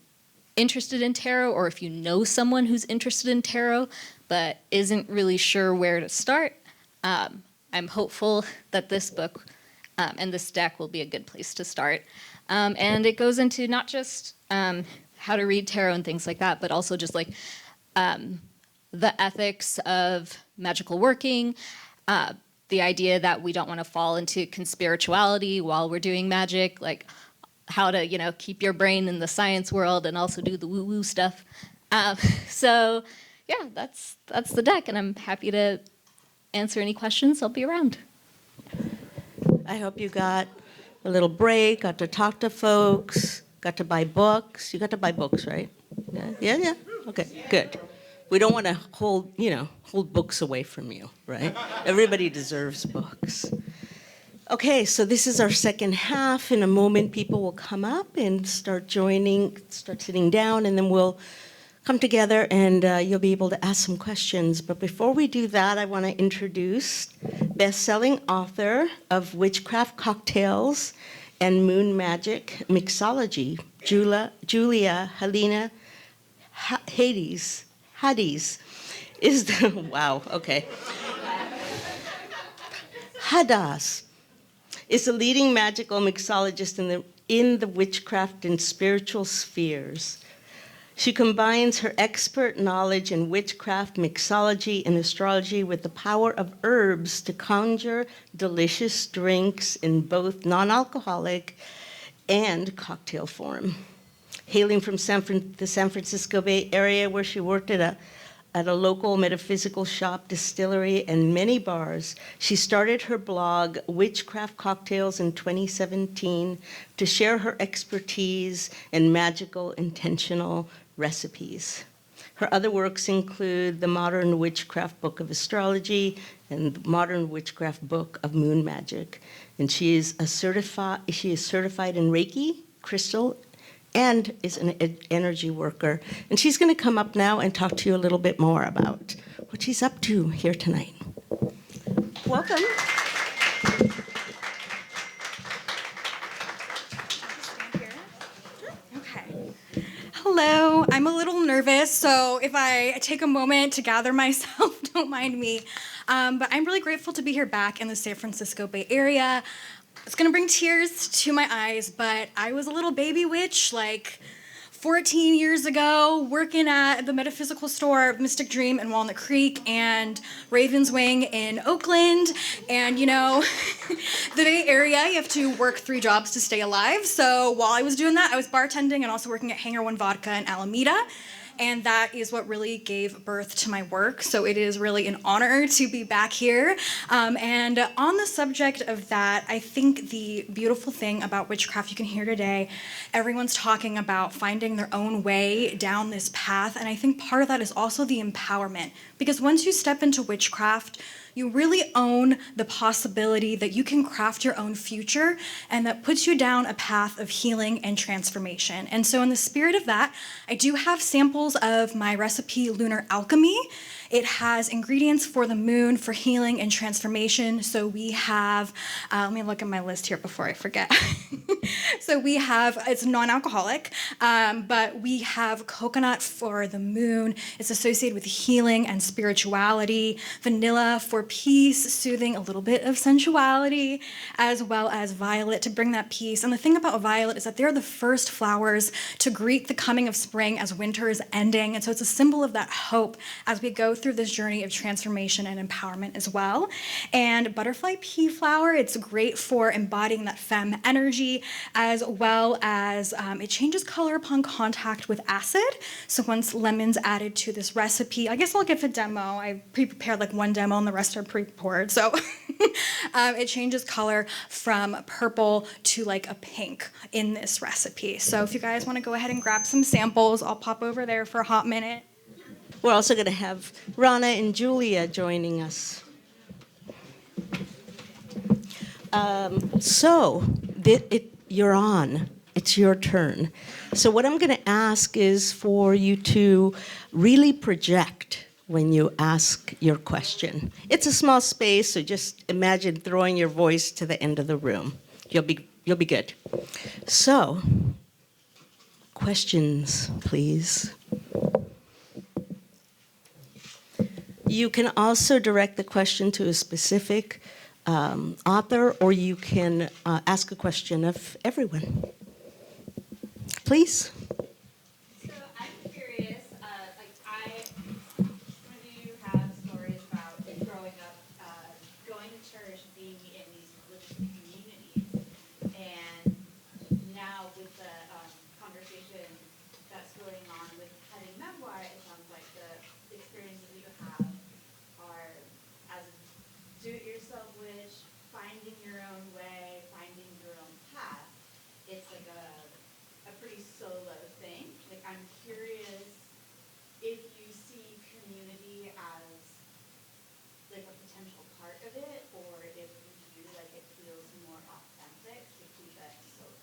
interested in tarot, or if you know someone who's interested in tarot but isn't really sure where to start, I'm hopeful that this book and this deck will be a good place to start. And it goes into not just how to read tarot and things like that, but also just like the ethics of magical working, the idea that we don't want to fall into conspirituality while we're doing magic, like how to, keep your brain in the science world and also do the woo-woo stuff. So yeah, that's the deck, and I'm happy to answer any questions. I'll be around. I hope you got a little break, got to talk to folks, got to buy books. You got to buy books, right? Yeah. Okay, good. We don't want to hold books away from you, right? Everybody deserves books. Okay, so this is our second half. In a moment, people will come up and start sitting down, and then we'll come together and you'll be able to ask some questions. But before we do that, I want to introduce best-selling author of WitchCraft Cocktails and Moon Magic Mixology, Julia Halina Hadas is the, wow, okay. Hadas is the leading magical mixologist in the witchcraft and spiritual spheres. She combines her expert knowledge in witchcraft, mixology, and astrology with the power of herbs to conjure delicious drinks in both non-alcoholic and cocktail form. Hailing from the San Francisco Bay Area, where she worked at a local metaphysical shop, distillery, and many bars, she started her blog, WitchCraft Cocktails, in 2017 to share her expertise in magical, intentional recipes. Her other works include the Modern Witchcraft Book of Astrology and the Modern Witchcraft Book of Moon Magic. And she is certified in Reiki, crystal, and is an energy worker. And she's going to come up now and talk to you a little bit more about what she's up to here tonight. Welcome. Okay. Hello, I'm a little nervous, so if I take a moment to gather myself, don't mind me. But I'm really grateful to be here back in the San Francisco Bay Area. It's gonna bring tears to my eyes, but I was a little baby witch like 14 years ago, working at the metaphysical store Mystic Dream in Walnut Creek and Raven's Wing in Oakland. And you know, the Bay Area, you have to work 3 jobs to stay alive. So while I was doing that, I was bartending and also working at Hangar One Vodka in Alameda. And that is what really gave birth to my work. So it is really an honor to be back here. And on the subject of that, I think the beautiful thing about witchcraft you can hear today, everyone's talking about finding their own way down this path. And I think part of that is also the empowerment. Because once you step into witchcraft, you really own the possibility that you can craft your own future, and that puts you down a path of healing and transformation. And so in the spirit of that, I do have samples of my recipe, Lunar Alchemy. It has ingredients for the moon, for healing and transformation. So we have, let me look at my list here before I forget. So we have, it's non-alcoholic, but we have coconut for the moon. It's associated with healing and spirituality. Vanilla for peace, soothing, a little bit of sensuality, as well as violet to bring that peace. And the thing about violet is that they're the first flowers to greet the coming of spring as winter is ending. And so it's a symbol of that hope as we go through this journey of transformation and empowerment as well. And butterfly pea flower, it's great for embodying that femme energy, as well as it changes color upon contact with acid. So once lemon's added to this recipe, I guess I'll give a demo. I pre-prepared like 1 demo and the rest are pre-poured. So it changes color from purple to like a pink in this recipe. So if you guys want to go ahead and grab some samples, I'll pop over there for a hot minute. We're also going to have Rana and Julia joining us. You're on. It's your turn. So what I'm going to ask is for you to really project when you ask your question. It's a small space, so just imagine throwing your voice to the end of the room. You'll be good. So, questions, please. You can also direct the question to a specific author, or you can ask a question of everyone. Please. So I'm curious, some of you have stories about growing up, going to church, being in these religious communities, and now with the conversation that's going on with heading memoir, it sounds like the experiences you have are as a do-it-yourself witch, finding your own way, finding your own path. It's like a pretty solo thing. Like, I'm curious if you see community as like a potential part of it, or if you do, like, it feels more authentic to keep it solo.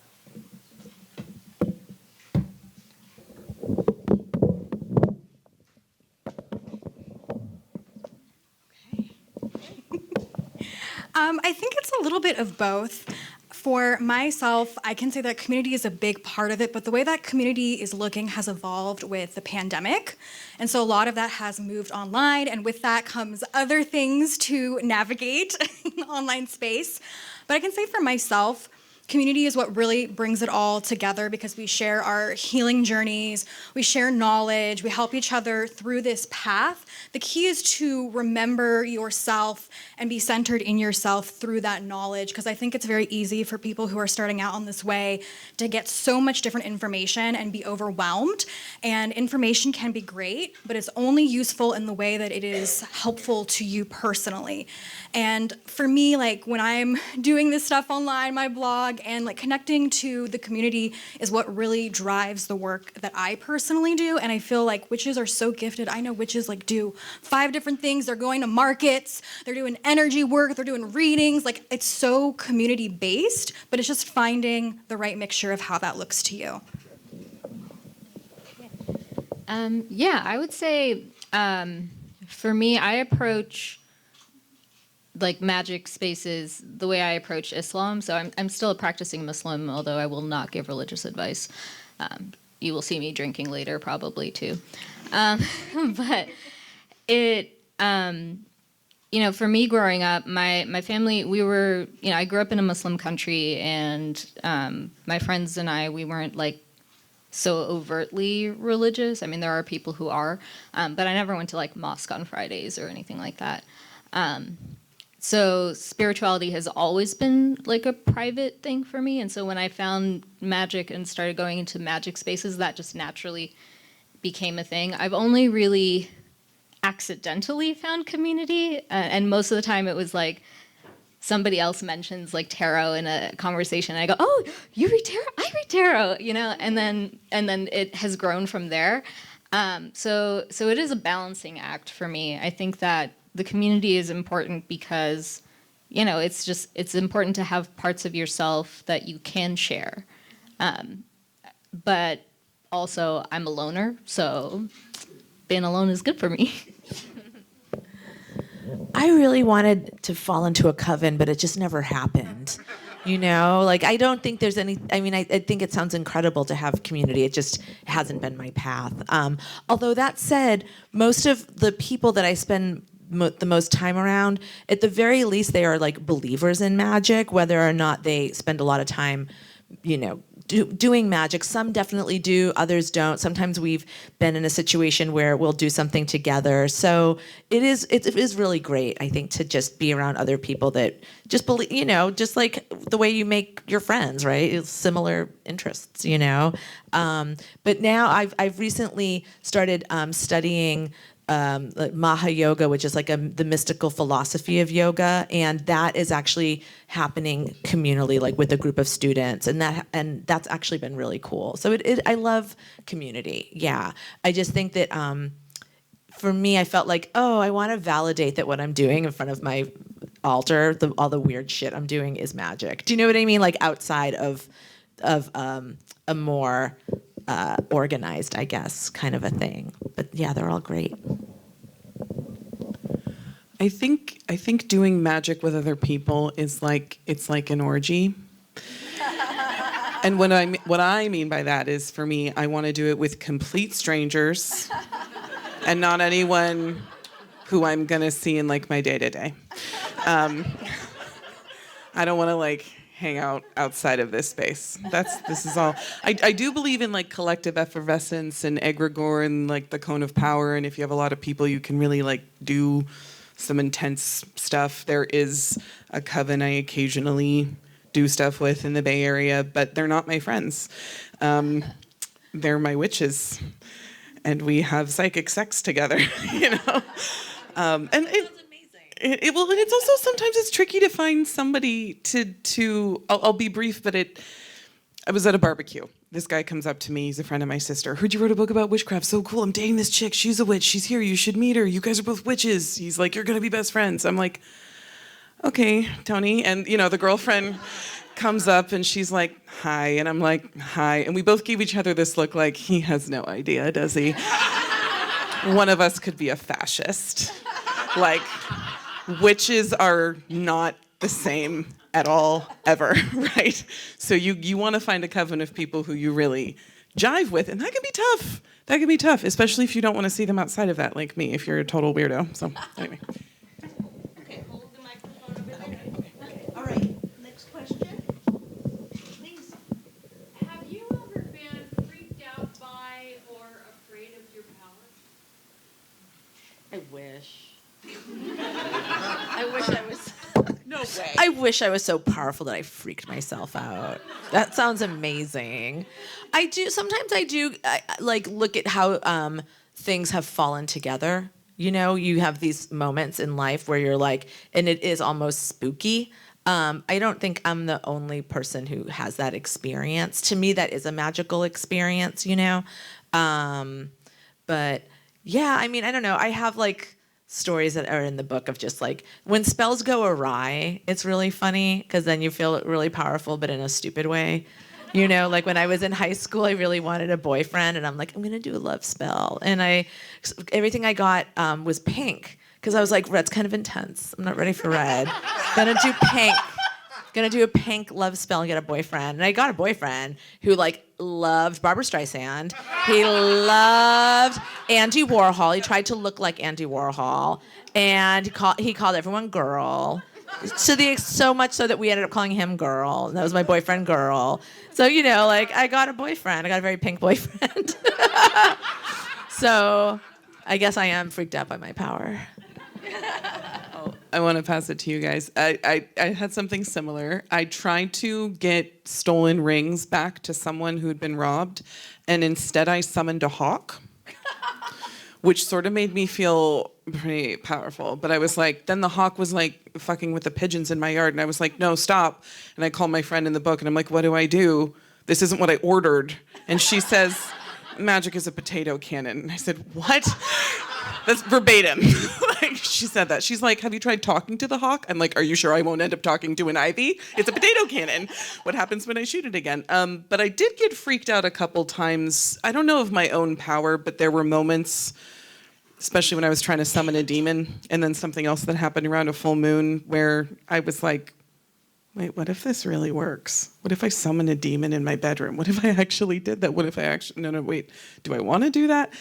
I think it's a little bit of both. For myself, I can say that community is a big part of it, but the way that community is looking has evolved with the pandemic. And so a lot of that has moved online, and with that comes other things to navigate in the online space. But I can say for myself, community is what really brings it all together, because we share our healing journeys, we share knowledge, we help each other through this path. The key is to remember yourself and be centered in yourself through that knowledge, because I think it's very easy for people who are starting out on this way to get so much different information and be overwhelmed. And information can be great, but it's only useful in the way that it is helpful to you personally. And for me, like, when I'm doing this stuff online, my blog, and like connecting to the community is what really drives the work that I personally do. And I feel like witches are so gifted. I know witches like do 5 different things. They're going to markets, they're doing energy work, they're doing readings. Like, it's so community based, but it's just finding the right mixture of how that looks to you. Yeah, I would say for me, I approach like magic spaces the way I approach Islam. So I'm still a practicing Muslim, although I will not give religious advice. you will see me drinking later, probably too. But it, for me growing up, my family, we were, I grew up in a Muslim country, and my friends and I, we weren't like so overtly religious. I mean, there are people who are, but I never went to like mosque on Fridays or anything like that. So spirituality has always been like a private thing for me. And so when I found magic and started going into magic spaces, that just naturally became a thing. I've only really accidentally found community. And most of the time it was like somebody else mentions like tarot in a conversation. And I go, oh, you read tarot? I read tarot, and then it has grown from there. So it is a balancing act for me. I think that the community is important because, it's important to have parts of yourself that you can share. But also, I'm a loner, so being alone is good for me. I really wanted to fall into a coven, but it just never happened. I don't think there's any, I think it sounds incredible to have community. It just hasn't been my path. Although that said, most of the people that I spend the most time around, at the very least, they are like believers in magic, whether or not they spend a lot of time, doing magic. Some definitely do, others don't. Sometimes we've been in a situation where we'll do something together. So it is really great, I think, to just be around other people that just believe, just like the way you make your friends, right? It's similar interests, But now I've recently started studying like Maha Yoga, which is like the mystical philosophy of yoga, and that is actually happening communally, like with a group of students, and that's actually been really cool. So I love community. Yeah, I just think that for me, I felt like, I want to validate that what I'm doing in front of my altar, all the weird shit I'm doing, is magic. Do you know what I mean? Like outside of a more organized, I guess, kind of a thing. But yeah, they're all great. I think doing magic with other people is like, it's like an orgy. And what I mean by that is, for me, I want to do it with complete strangers and not anyone who I'm gonna see in like my day-to-day. I don't want to like hang out outside of this space. This is all. I do believe in like collective effervescence and egregore and like the cone of power. And if you have a lot of people, you can really like do some intense stuff. There is a coven I occasionally do stuff with in the Bay Area, but they're not my friends. They're my witches, and we have psychic sex together. And it's also sometimes it's tricky to find somebody to. I'll be brief, but I was at a barbecue. This guy comes up to me. He's a friend of my sister. Heard you wrote a book about witchcraft. So cool. I'm dating this chick. She's a witch. She's here. You should meet her. You guys are both witches. He's like, you're gonna be best friends. I'm like, okay, Tony. And the girlfriend comes up and she's like, hi. And I'm like, hi. And we both gave each other this look like, he has no idea, does he? One of us could be a fascist. Like, witches are not the same at all, ever, right? So you want to find a coven of people who you really jive with, and that can be tough. That can be tough, especially if you don't want to see them outside of that, like me, if you're a total weirdo. So anyway. Okay, hold the microphone a bit. Okay. All right, next question. Please. Have you ever been freaked out by or afraid of your power? I wish. I wish I was. No way. I wish I was so powerful that I freaked myself out. That sounds amazing. I do. Sometimes I do like look at how things have fallen together. You have these moments in life where you're like, and it is almost spooky. I don't think I'm the only person who has that experience. To me, that is a magical experience, But yeah, I mean, I don't know. I have like stories that are in the book of just like when spells go awry, it's really funny because then you feel really powerful, but in a stupid way. Like when I was in high school, I really wanted a boyfriend, and I'm like, I'm gonna do a love spell, and everything I got was pink because I was like, red's kind of intense. I'm not ready for red. Gonna do pink. gonna do a pink love spell and get a boyfriend. And I got a boyfriend who like loved Barbara Streisand. He loved Andy Warhol. He tried to look like Andy Warhol, and he called everyone girl. So much so that we ended up calling him girl. And that was my boyfriend, girl. So like I got a boyfriend. I got a very pink boyfriend. So I guess I am freaked out by my power. I want to pass it to you guys. I had something similar. I tried to get stolen rings back to someone who had been robbed, and instead I summoned a hawk, which sort of made me feel pretty powerful. But I was like, then the hawk was like fucking with the pigeons in my yard, and I was like, no, stop. And I called my friend in the book, and I'm like, what do I do? This isn't what I ordered. And she says, magic is a potato cannon. And I said, what? That's verbatim. Like, she said that. She's like, have you tried talking to the hawk? I'm like, are you sure I won't end up talking to an ivy? It's a potato cannon. What happens when I shoot it again? But I did get freaked out a couple times. I don't know of my own power, but there were moments, especially when I was trying to summon a demon, and then something else that happened around a full moon where I was like, wait, what if this really works? What if I summon a demon in my bedroom? What if I actually did that? What if I actually, no, wait, do I want to do that?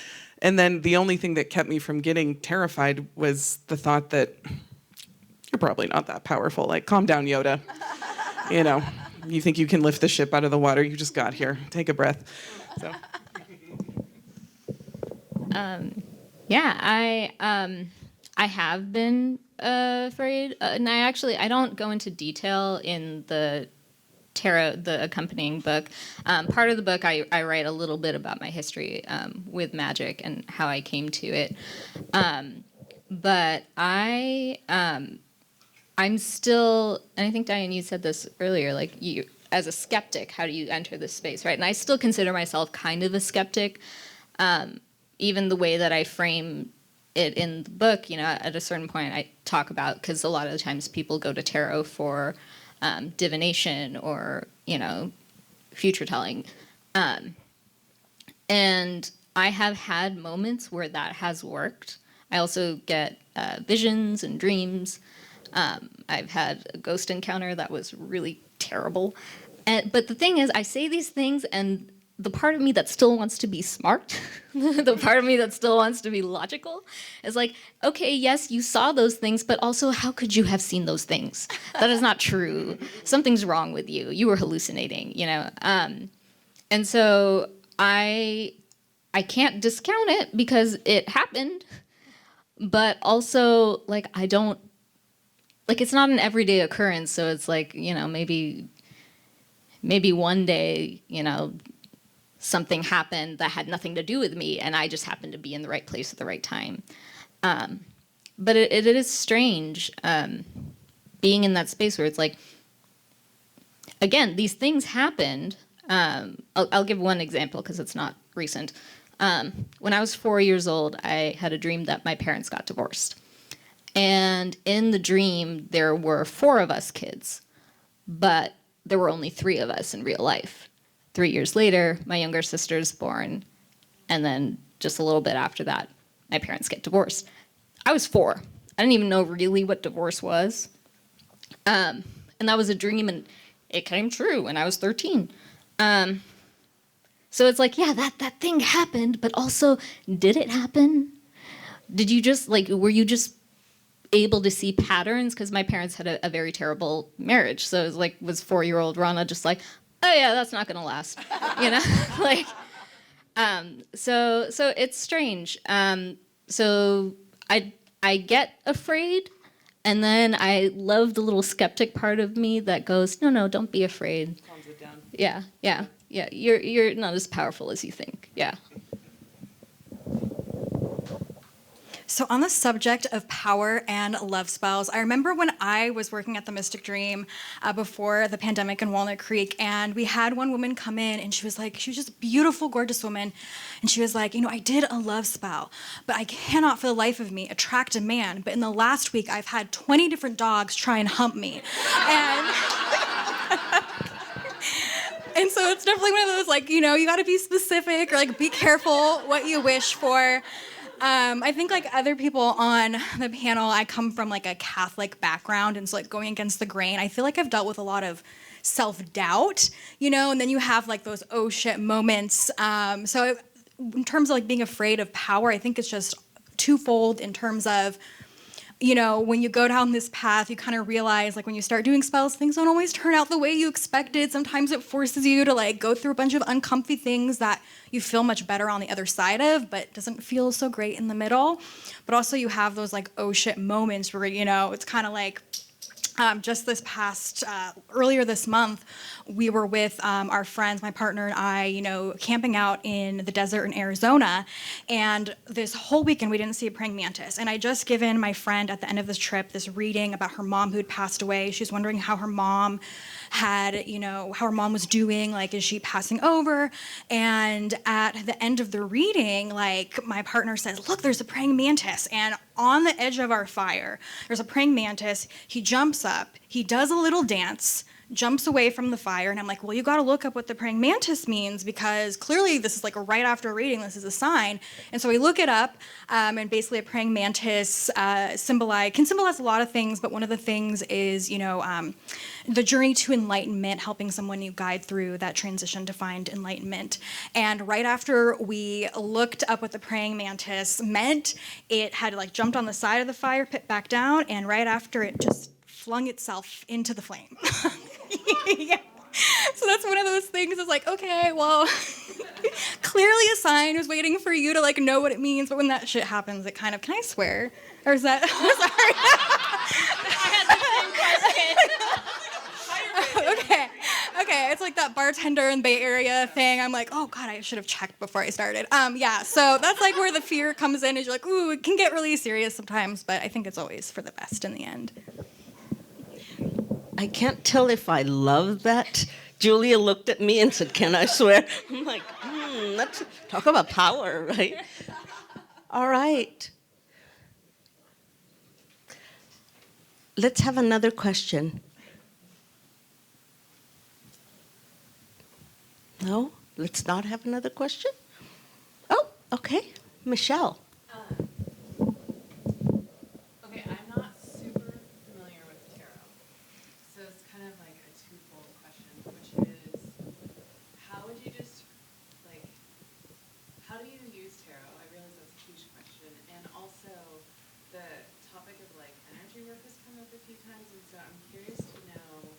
And then the only thing that kept me from getting terrified was the thought that you're probably not that powerful. Like, calm down, Yoda. You think you can lift the ship out of the water? You just got here. Take a breath. So. I have been afraid, and I don't go into detail in the tarot, the accompanying book. Part of the book, I write a little bit about my history with magic and how I came to it. But I'm still, and I think Diane, you said this earlier, like you, as a skeptic, how do you enter this space, right? And I still consider myself kind of a skeptic, even the way that I frame it in the book, at a certain point I talk about, because a lot of the times people go to tarot for divination or, future telling. And I have had moments where that has worked. I also get visions and dreams. I've had a ghost encounter that was really terrible. But the thing is, I say these things, and the part of me that still wants to be smart, the part of me that still wants to be logical, is like, okay, yes, you saw those things, but also how could you have seen those things? That is not true. Something's wrong with you. You were hallucinating, And so I can't discount it because it happened, but also, like, I don't, like, it's not an everyday occurrence, so it's like, maybe one day, something happened that had nothing to do with me, and I just happened to be in the right place at the right time. But it is strange being in that space where it's like, again, these things happened. I'll give one example because it's not recent. When I was 4 years old, I had a dream that my parents got divorced. And in the dream, there were 4 of us kids, but there were only 3 of us in real life. 3 years later, my younger sister's born, and then just a little bit after that, my parents get divorced. I was 4. I didn't even know really what divorce was. And that was a dream, and it came true when I was 13. So it's like, yeah, that thing happened, but also, did it happen? Did you just, were you just able to see patterns? Because my parents had a very terrible marriage. So it was was 4-year-old Rana just like, oh yeah, that's not gonna last, So it's strange. So I get afraid, and then I love the little skeptic part of me that goes, no, don't be afraid. Calms it down. Yeah. You're not as powerful as you think. Yeah. So on the subject of power and love spells, I remember when I was working at the Mystic Dream before the pandemic in Walnut Creek, and we had one woman come in, and she was just a beautiful, gorgeous woman, and she was like, I did a love spell, but I cannot for the life of me attract a man, but in the last week, I've had 20 different dogs try and hump me. And so it's definitely one of those, you got to be specific or, be careful what you wish for. I think like other people on the panel, I come from like a Catholic background, and so like going against the grain, I feel like I've dealt with a lot of self-doubt, and then you have like those oh shit moments. So in terms of like being afraid of power, I think it's just twofold in terms of, when you go down this path, you kind of realize, like, when you start doing spells, things don't always turn out the way you expected. Sometimes it forces you to, like, go through a bunch of uncomfy things that you feel much better on the other side of, but doesn't feel so great in the middle. But also you have those, like, oh shit moments where, it's kind of like, just this past, earlier this month, we were with our friends, my partner and I, camping out in the desert in Arizona. And this whole weekend, we didn't see a praying mantis. And I just given my friend at the end of this trip this reading about her mom who'd passed away. She's wondering how her mom how her mom was doing, like, is she passing over? And at the end of the reading, like, my partner says, look, there's a praying mantis. And on the edge of our fire, there's a praying mantis. He jumps up, he does a little dance, jumps away from the fire, and I'm like, well, you got to look up what the praying mantis means, because clearly this is like right after a reading, this is a sign. And so we look it up, and basically a praying mantis can symbolize a lot of things, but one of the things is, the journey to enlightenment, helping someone you guide through that transition to find enlightenment. And right after we looked up what the praying mantis meant, it had like jumped on the side of the fire pit back down, and right after it just flung itself into the flame. Yeah. So that's one of those things. Is like, okay, well, clearly a sign was waiting for you to like know what it means. But when that shit happens, it kind of, can I swear? Or is that? Sorry. Okay. It's like that bartender in the Bay Area thing. I'm like, oh God, I should have checked before I started. Yeah. So that's like where the fear comes in. Is you're like, ooh, it can get really serious sometimes, but I think it's always for the best in the end. I can't tell if I love that. Julia looked at me and said, can I swear? I'm like, let's talk about power, right? All right. Let's have another question. No? Let's not have another question? Oh, okay. Michelle. Okay, I'm not super familiar with tarot. So it's kind of like a twofold question, which is, how would you just, like, how do you use tarot? I realize that's a huge question. And also, the topic of, like, energy work has come up a few times, and so I'm curious to know,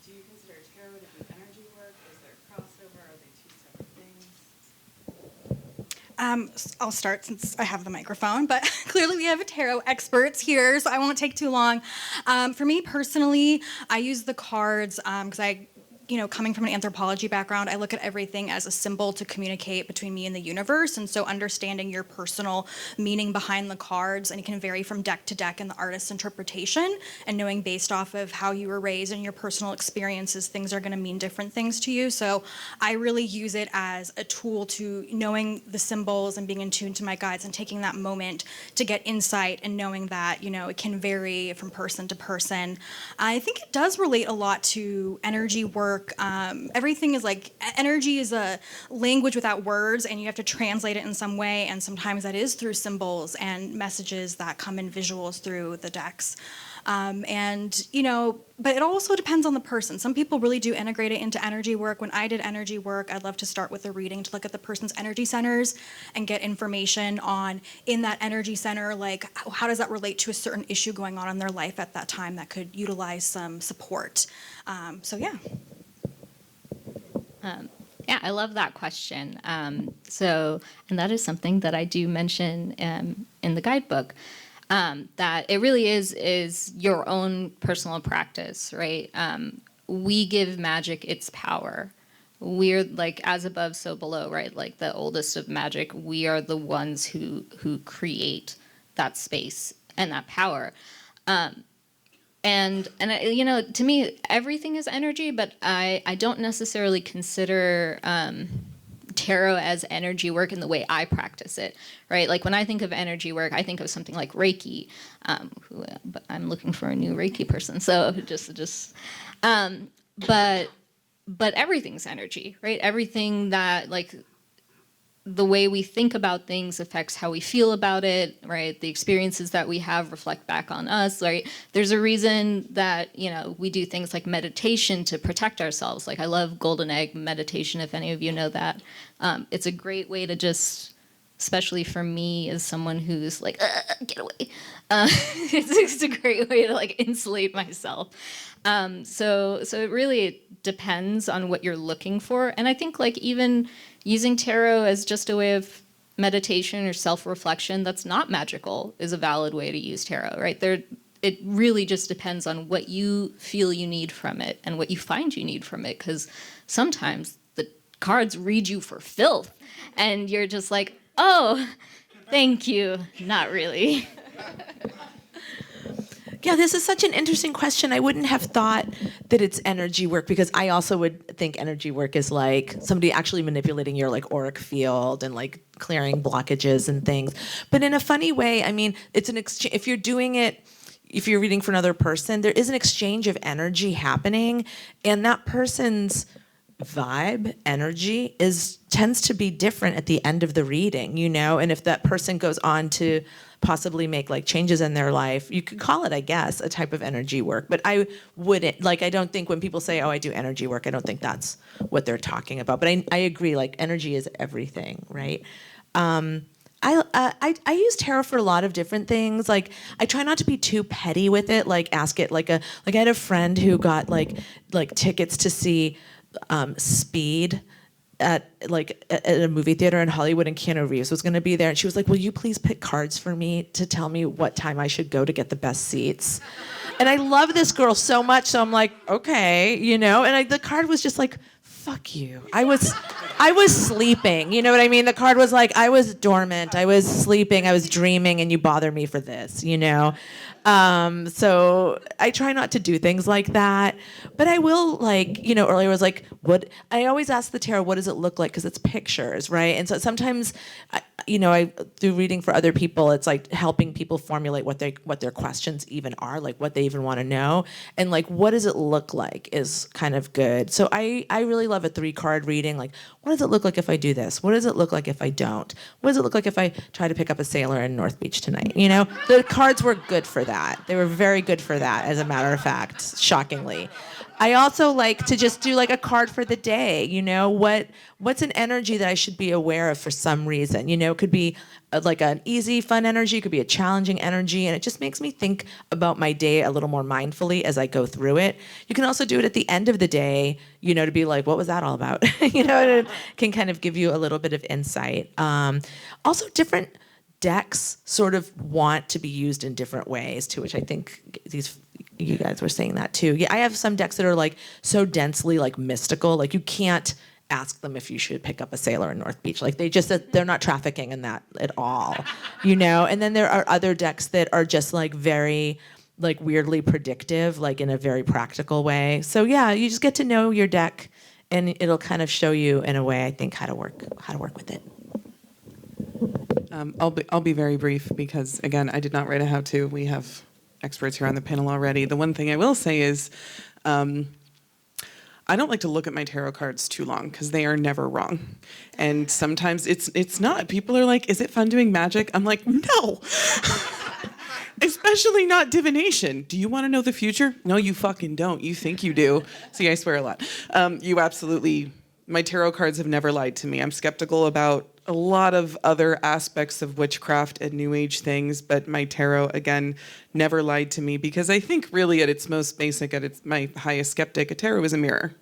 do you consider tarot to be energy work? Is there a crossover? Are they two separate things? I'll start since I have the microphone, but clearly we have tarot experts here, so I won't take too long. For me personally, I use the cards because coming from an anthropology background, I look at everything as a symbol to communicate between me and the universe. And so understanding your personal meaning behind the cards, and it can vary from deck to deck in the artist's interpretation, and knowing based off of how you were raised and your personal experiences, things are going to mean different things to you. So I really use it as a tool to knowing the symbols and being in tune to my guides and taking that moment to get insight, and knowing that, it can vary from person to person. I think it does relate a lot to energy work. Everything is like, energy is a language without words, and you have to translate it in some way, and sometimes that is through symbols and messages that come in visuals through the decks. But it also depends on the person. Some people really do integrate it into energy work. When I did energy work, I'd love to start with a reading to look at the person's energy centers and get information on, in that energy center, like, how does that relate to a certain issue going on in their life at that time that could utilize some support. Yeah. Yeah, I love that question. And that is something that I do mention in the guidebook, that it really is your own personal practice, right? We give magic its power. We're like as above, so below, right? Like the oldest of magic, we are the ones who create that space and that power. And to me, everything is energy, but I don't necessarily consider tarot as energy work in the way I practice it, right? Like when I think of energy work, I think of something like Reiki, but I'm looking for a new Reiki person, so but everything's energy, right? Everything that, like, the way we think about things affects how we feel about it, right? The experiences that we have reflect back on us, right? There's a reason that, you know, we do things like meditation to protect ourselves. Like, I love golden egg meditation, if any of you know that. It's a great way to just, especially for me as someone who's like, get away. It's a great way to like insulate myself. So it really depends on what you're looking for. And I think like even using tarot as just a way of meditation or self-reflection that's not magical is a valid way to use tarot, right? It really just depends on what you feel you need from it and what you find you need from it, because sometimes the cards read you for filth and you're just like, oh, thank you, not really. Yeah, this is such an interesting question. I wouldn't have thought that it's energy work, because I also would think energy work is like somebody actually manipulating your like auric field and like clearing blockages and things. But in a funny way, I mean, it's an exchange. If you're doing it, if you're reading for another person, there is an exchange of energy happening, and that person's vibe, energy tends to be different at the end of the reading, you know? And if that person goes on to possibly make like changes in their life, you could call it, I guess, a type of energy work. But I wouldn't, like, I don't think when people say, oh, I do energy work, I don't think that's what they're talking about. But I agree, like, energy is everything, right? I use tarot for a lot of different things. Like, I try not to be too petty with it. Like, ask it like I had a friend who got like tickets to see Speed at a movie theater in Hollywood, and Keanu Reeves was going to be there, and she was like, will you please pick cards for me to tell me what time I should go to get the best seats? And I love this girl so much, so I'm like, okay, you know. And the card was just like, fuck you. I was sleeping, you know what I mean? The card was like, I was dormant, I was sleeping, I was dreaming, and you bother me for this, you know? So I try not to do things like that, but I will, like, you know, earlier was like, I always ask the tarot, what does it look like? Because it's pictures, right? And so sometimes, through reading for other people, it's like helping people formulate what their questions even are, like what they even want to know. And like, what does it look like is kind of good. So I really love a 3-card reading. Like, what does it look like if I do this? What does it look like if I don't? What does it look like if I try to pick up a sailor in North Beach tonight? You know, the cards were good for that. They were very good for that, as a matter of fact, shockingly. I also like to just do like a card for the day, you know, what's an energy that I should be aware of for some reason, you know, it could be like an easy, fun energy, it could be a challenging energy, and it just makes me think about my day a little more mindfully as I go through it. You can also do it at the end of the day, you know, to be like, what was that all about? You know, and it can kind of give you a little bit of insight. Also, different decks sort of want to be used in different ways too, which I think you guys were saying that too. Yeah, I have some decks that are like so densely like mystical, like you can't ask them if you should pick up a sailor in North Beach. Like they're not trafficking in that at all, you know? And then there are other decks that are just like very like weirdly predictive, like in a very practical way. So yeah, you just get to know your deck, and it'll kind of show you in a way, I think, how to work with it. I'll be very brief because, again, I did not write a how-to. We have experts here on the panel already. The one thing I will say is I don't like to look at my tarot cards too long because they are never wrong. And sometimes it's not. People are like, is it fun doing magic? I'm like, no. Especially not divination. Do you want to know the future? No, you fucking don't. You think you do. See, I swear a lot. You absolutely... My tarot cards have never lied to me. I'm skeptical about a lot of other aspects of witchcraft and new age things, but my tarot, again, never lied to me, because I think really at its most basic, at its my highest skeptic, a tarot is a mirror.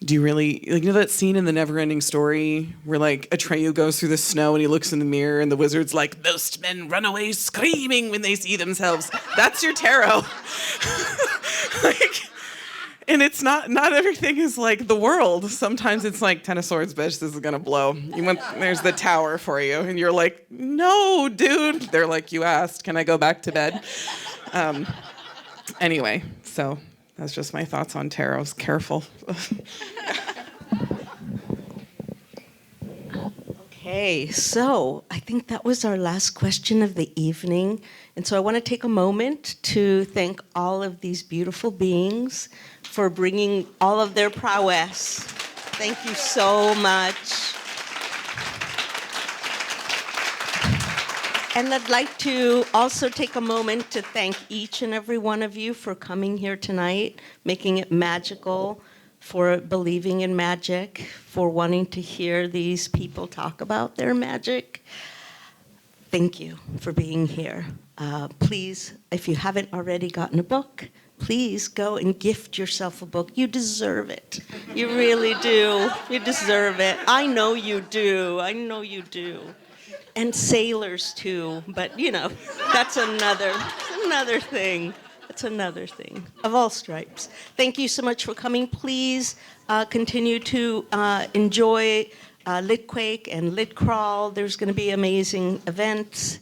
Do you really, like, you know that scene in The Neverending Story where like Atreyu goes through the snow and he looks in the mirror and the wizard's like, most men run away screaming when they see themselves. That's your tarot. Like, and it's not everything is like the world. Sometimes it's like 10 of swords, bitch, this is gonna blow. There's the tower for you. And you're like, no, dude. They're like, you asked, can I go back to bed? Anyway, so that's just my thoughts on tarots. Careful. Okay, so I think that was our last question of the evening. And so I want to take a moment to thank all of these beautiful beings for bringing all of their prowess. Thank you so much. And I'd like to also take a moment to thank each and every one of you for coming here tonight, making it magical, for believing in magic, for wanting to hear these people talk about their magic. Thank you for being here. Please, if you haven't already gotten a book, please go and gift yourself a book. You deserve it. You really do. You deserve it. I know you do. I know you do. And sailors too, but you know, that's another thing. That's another thing, of all stripes. Thank you so much for coming. Please continue to enjoy Litquake and Litcrawl. There's going to be amazing events.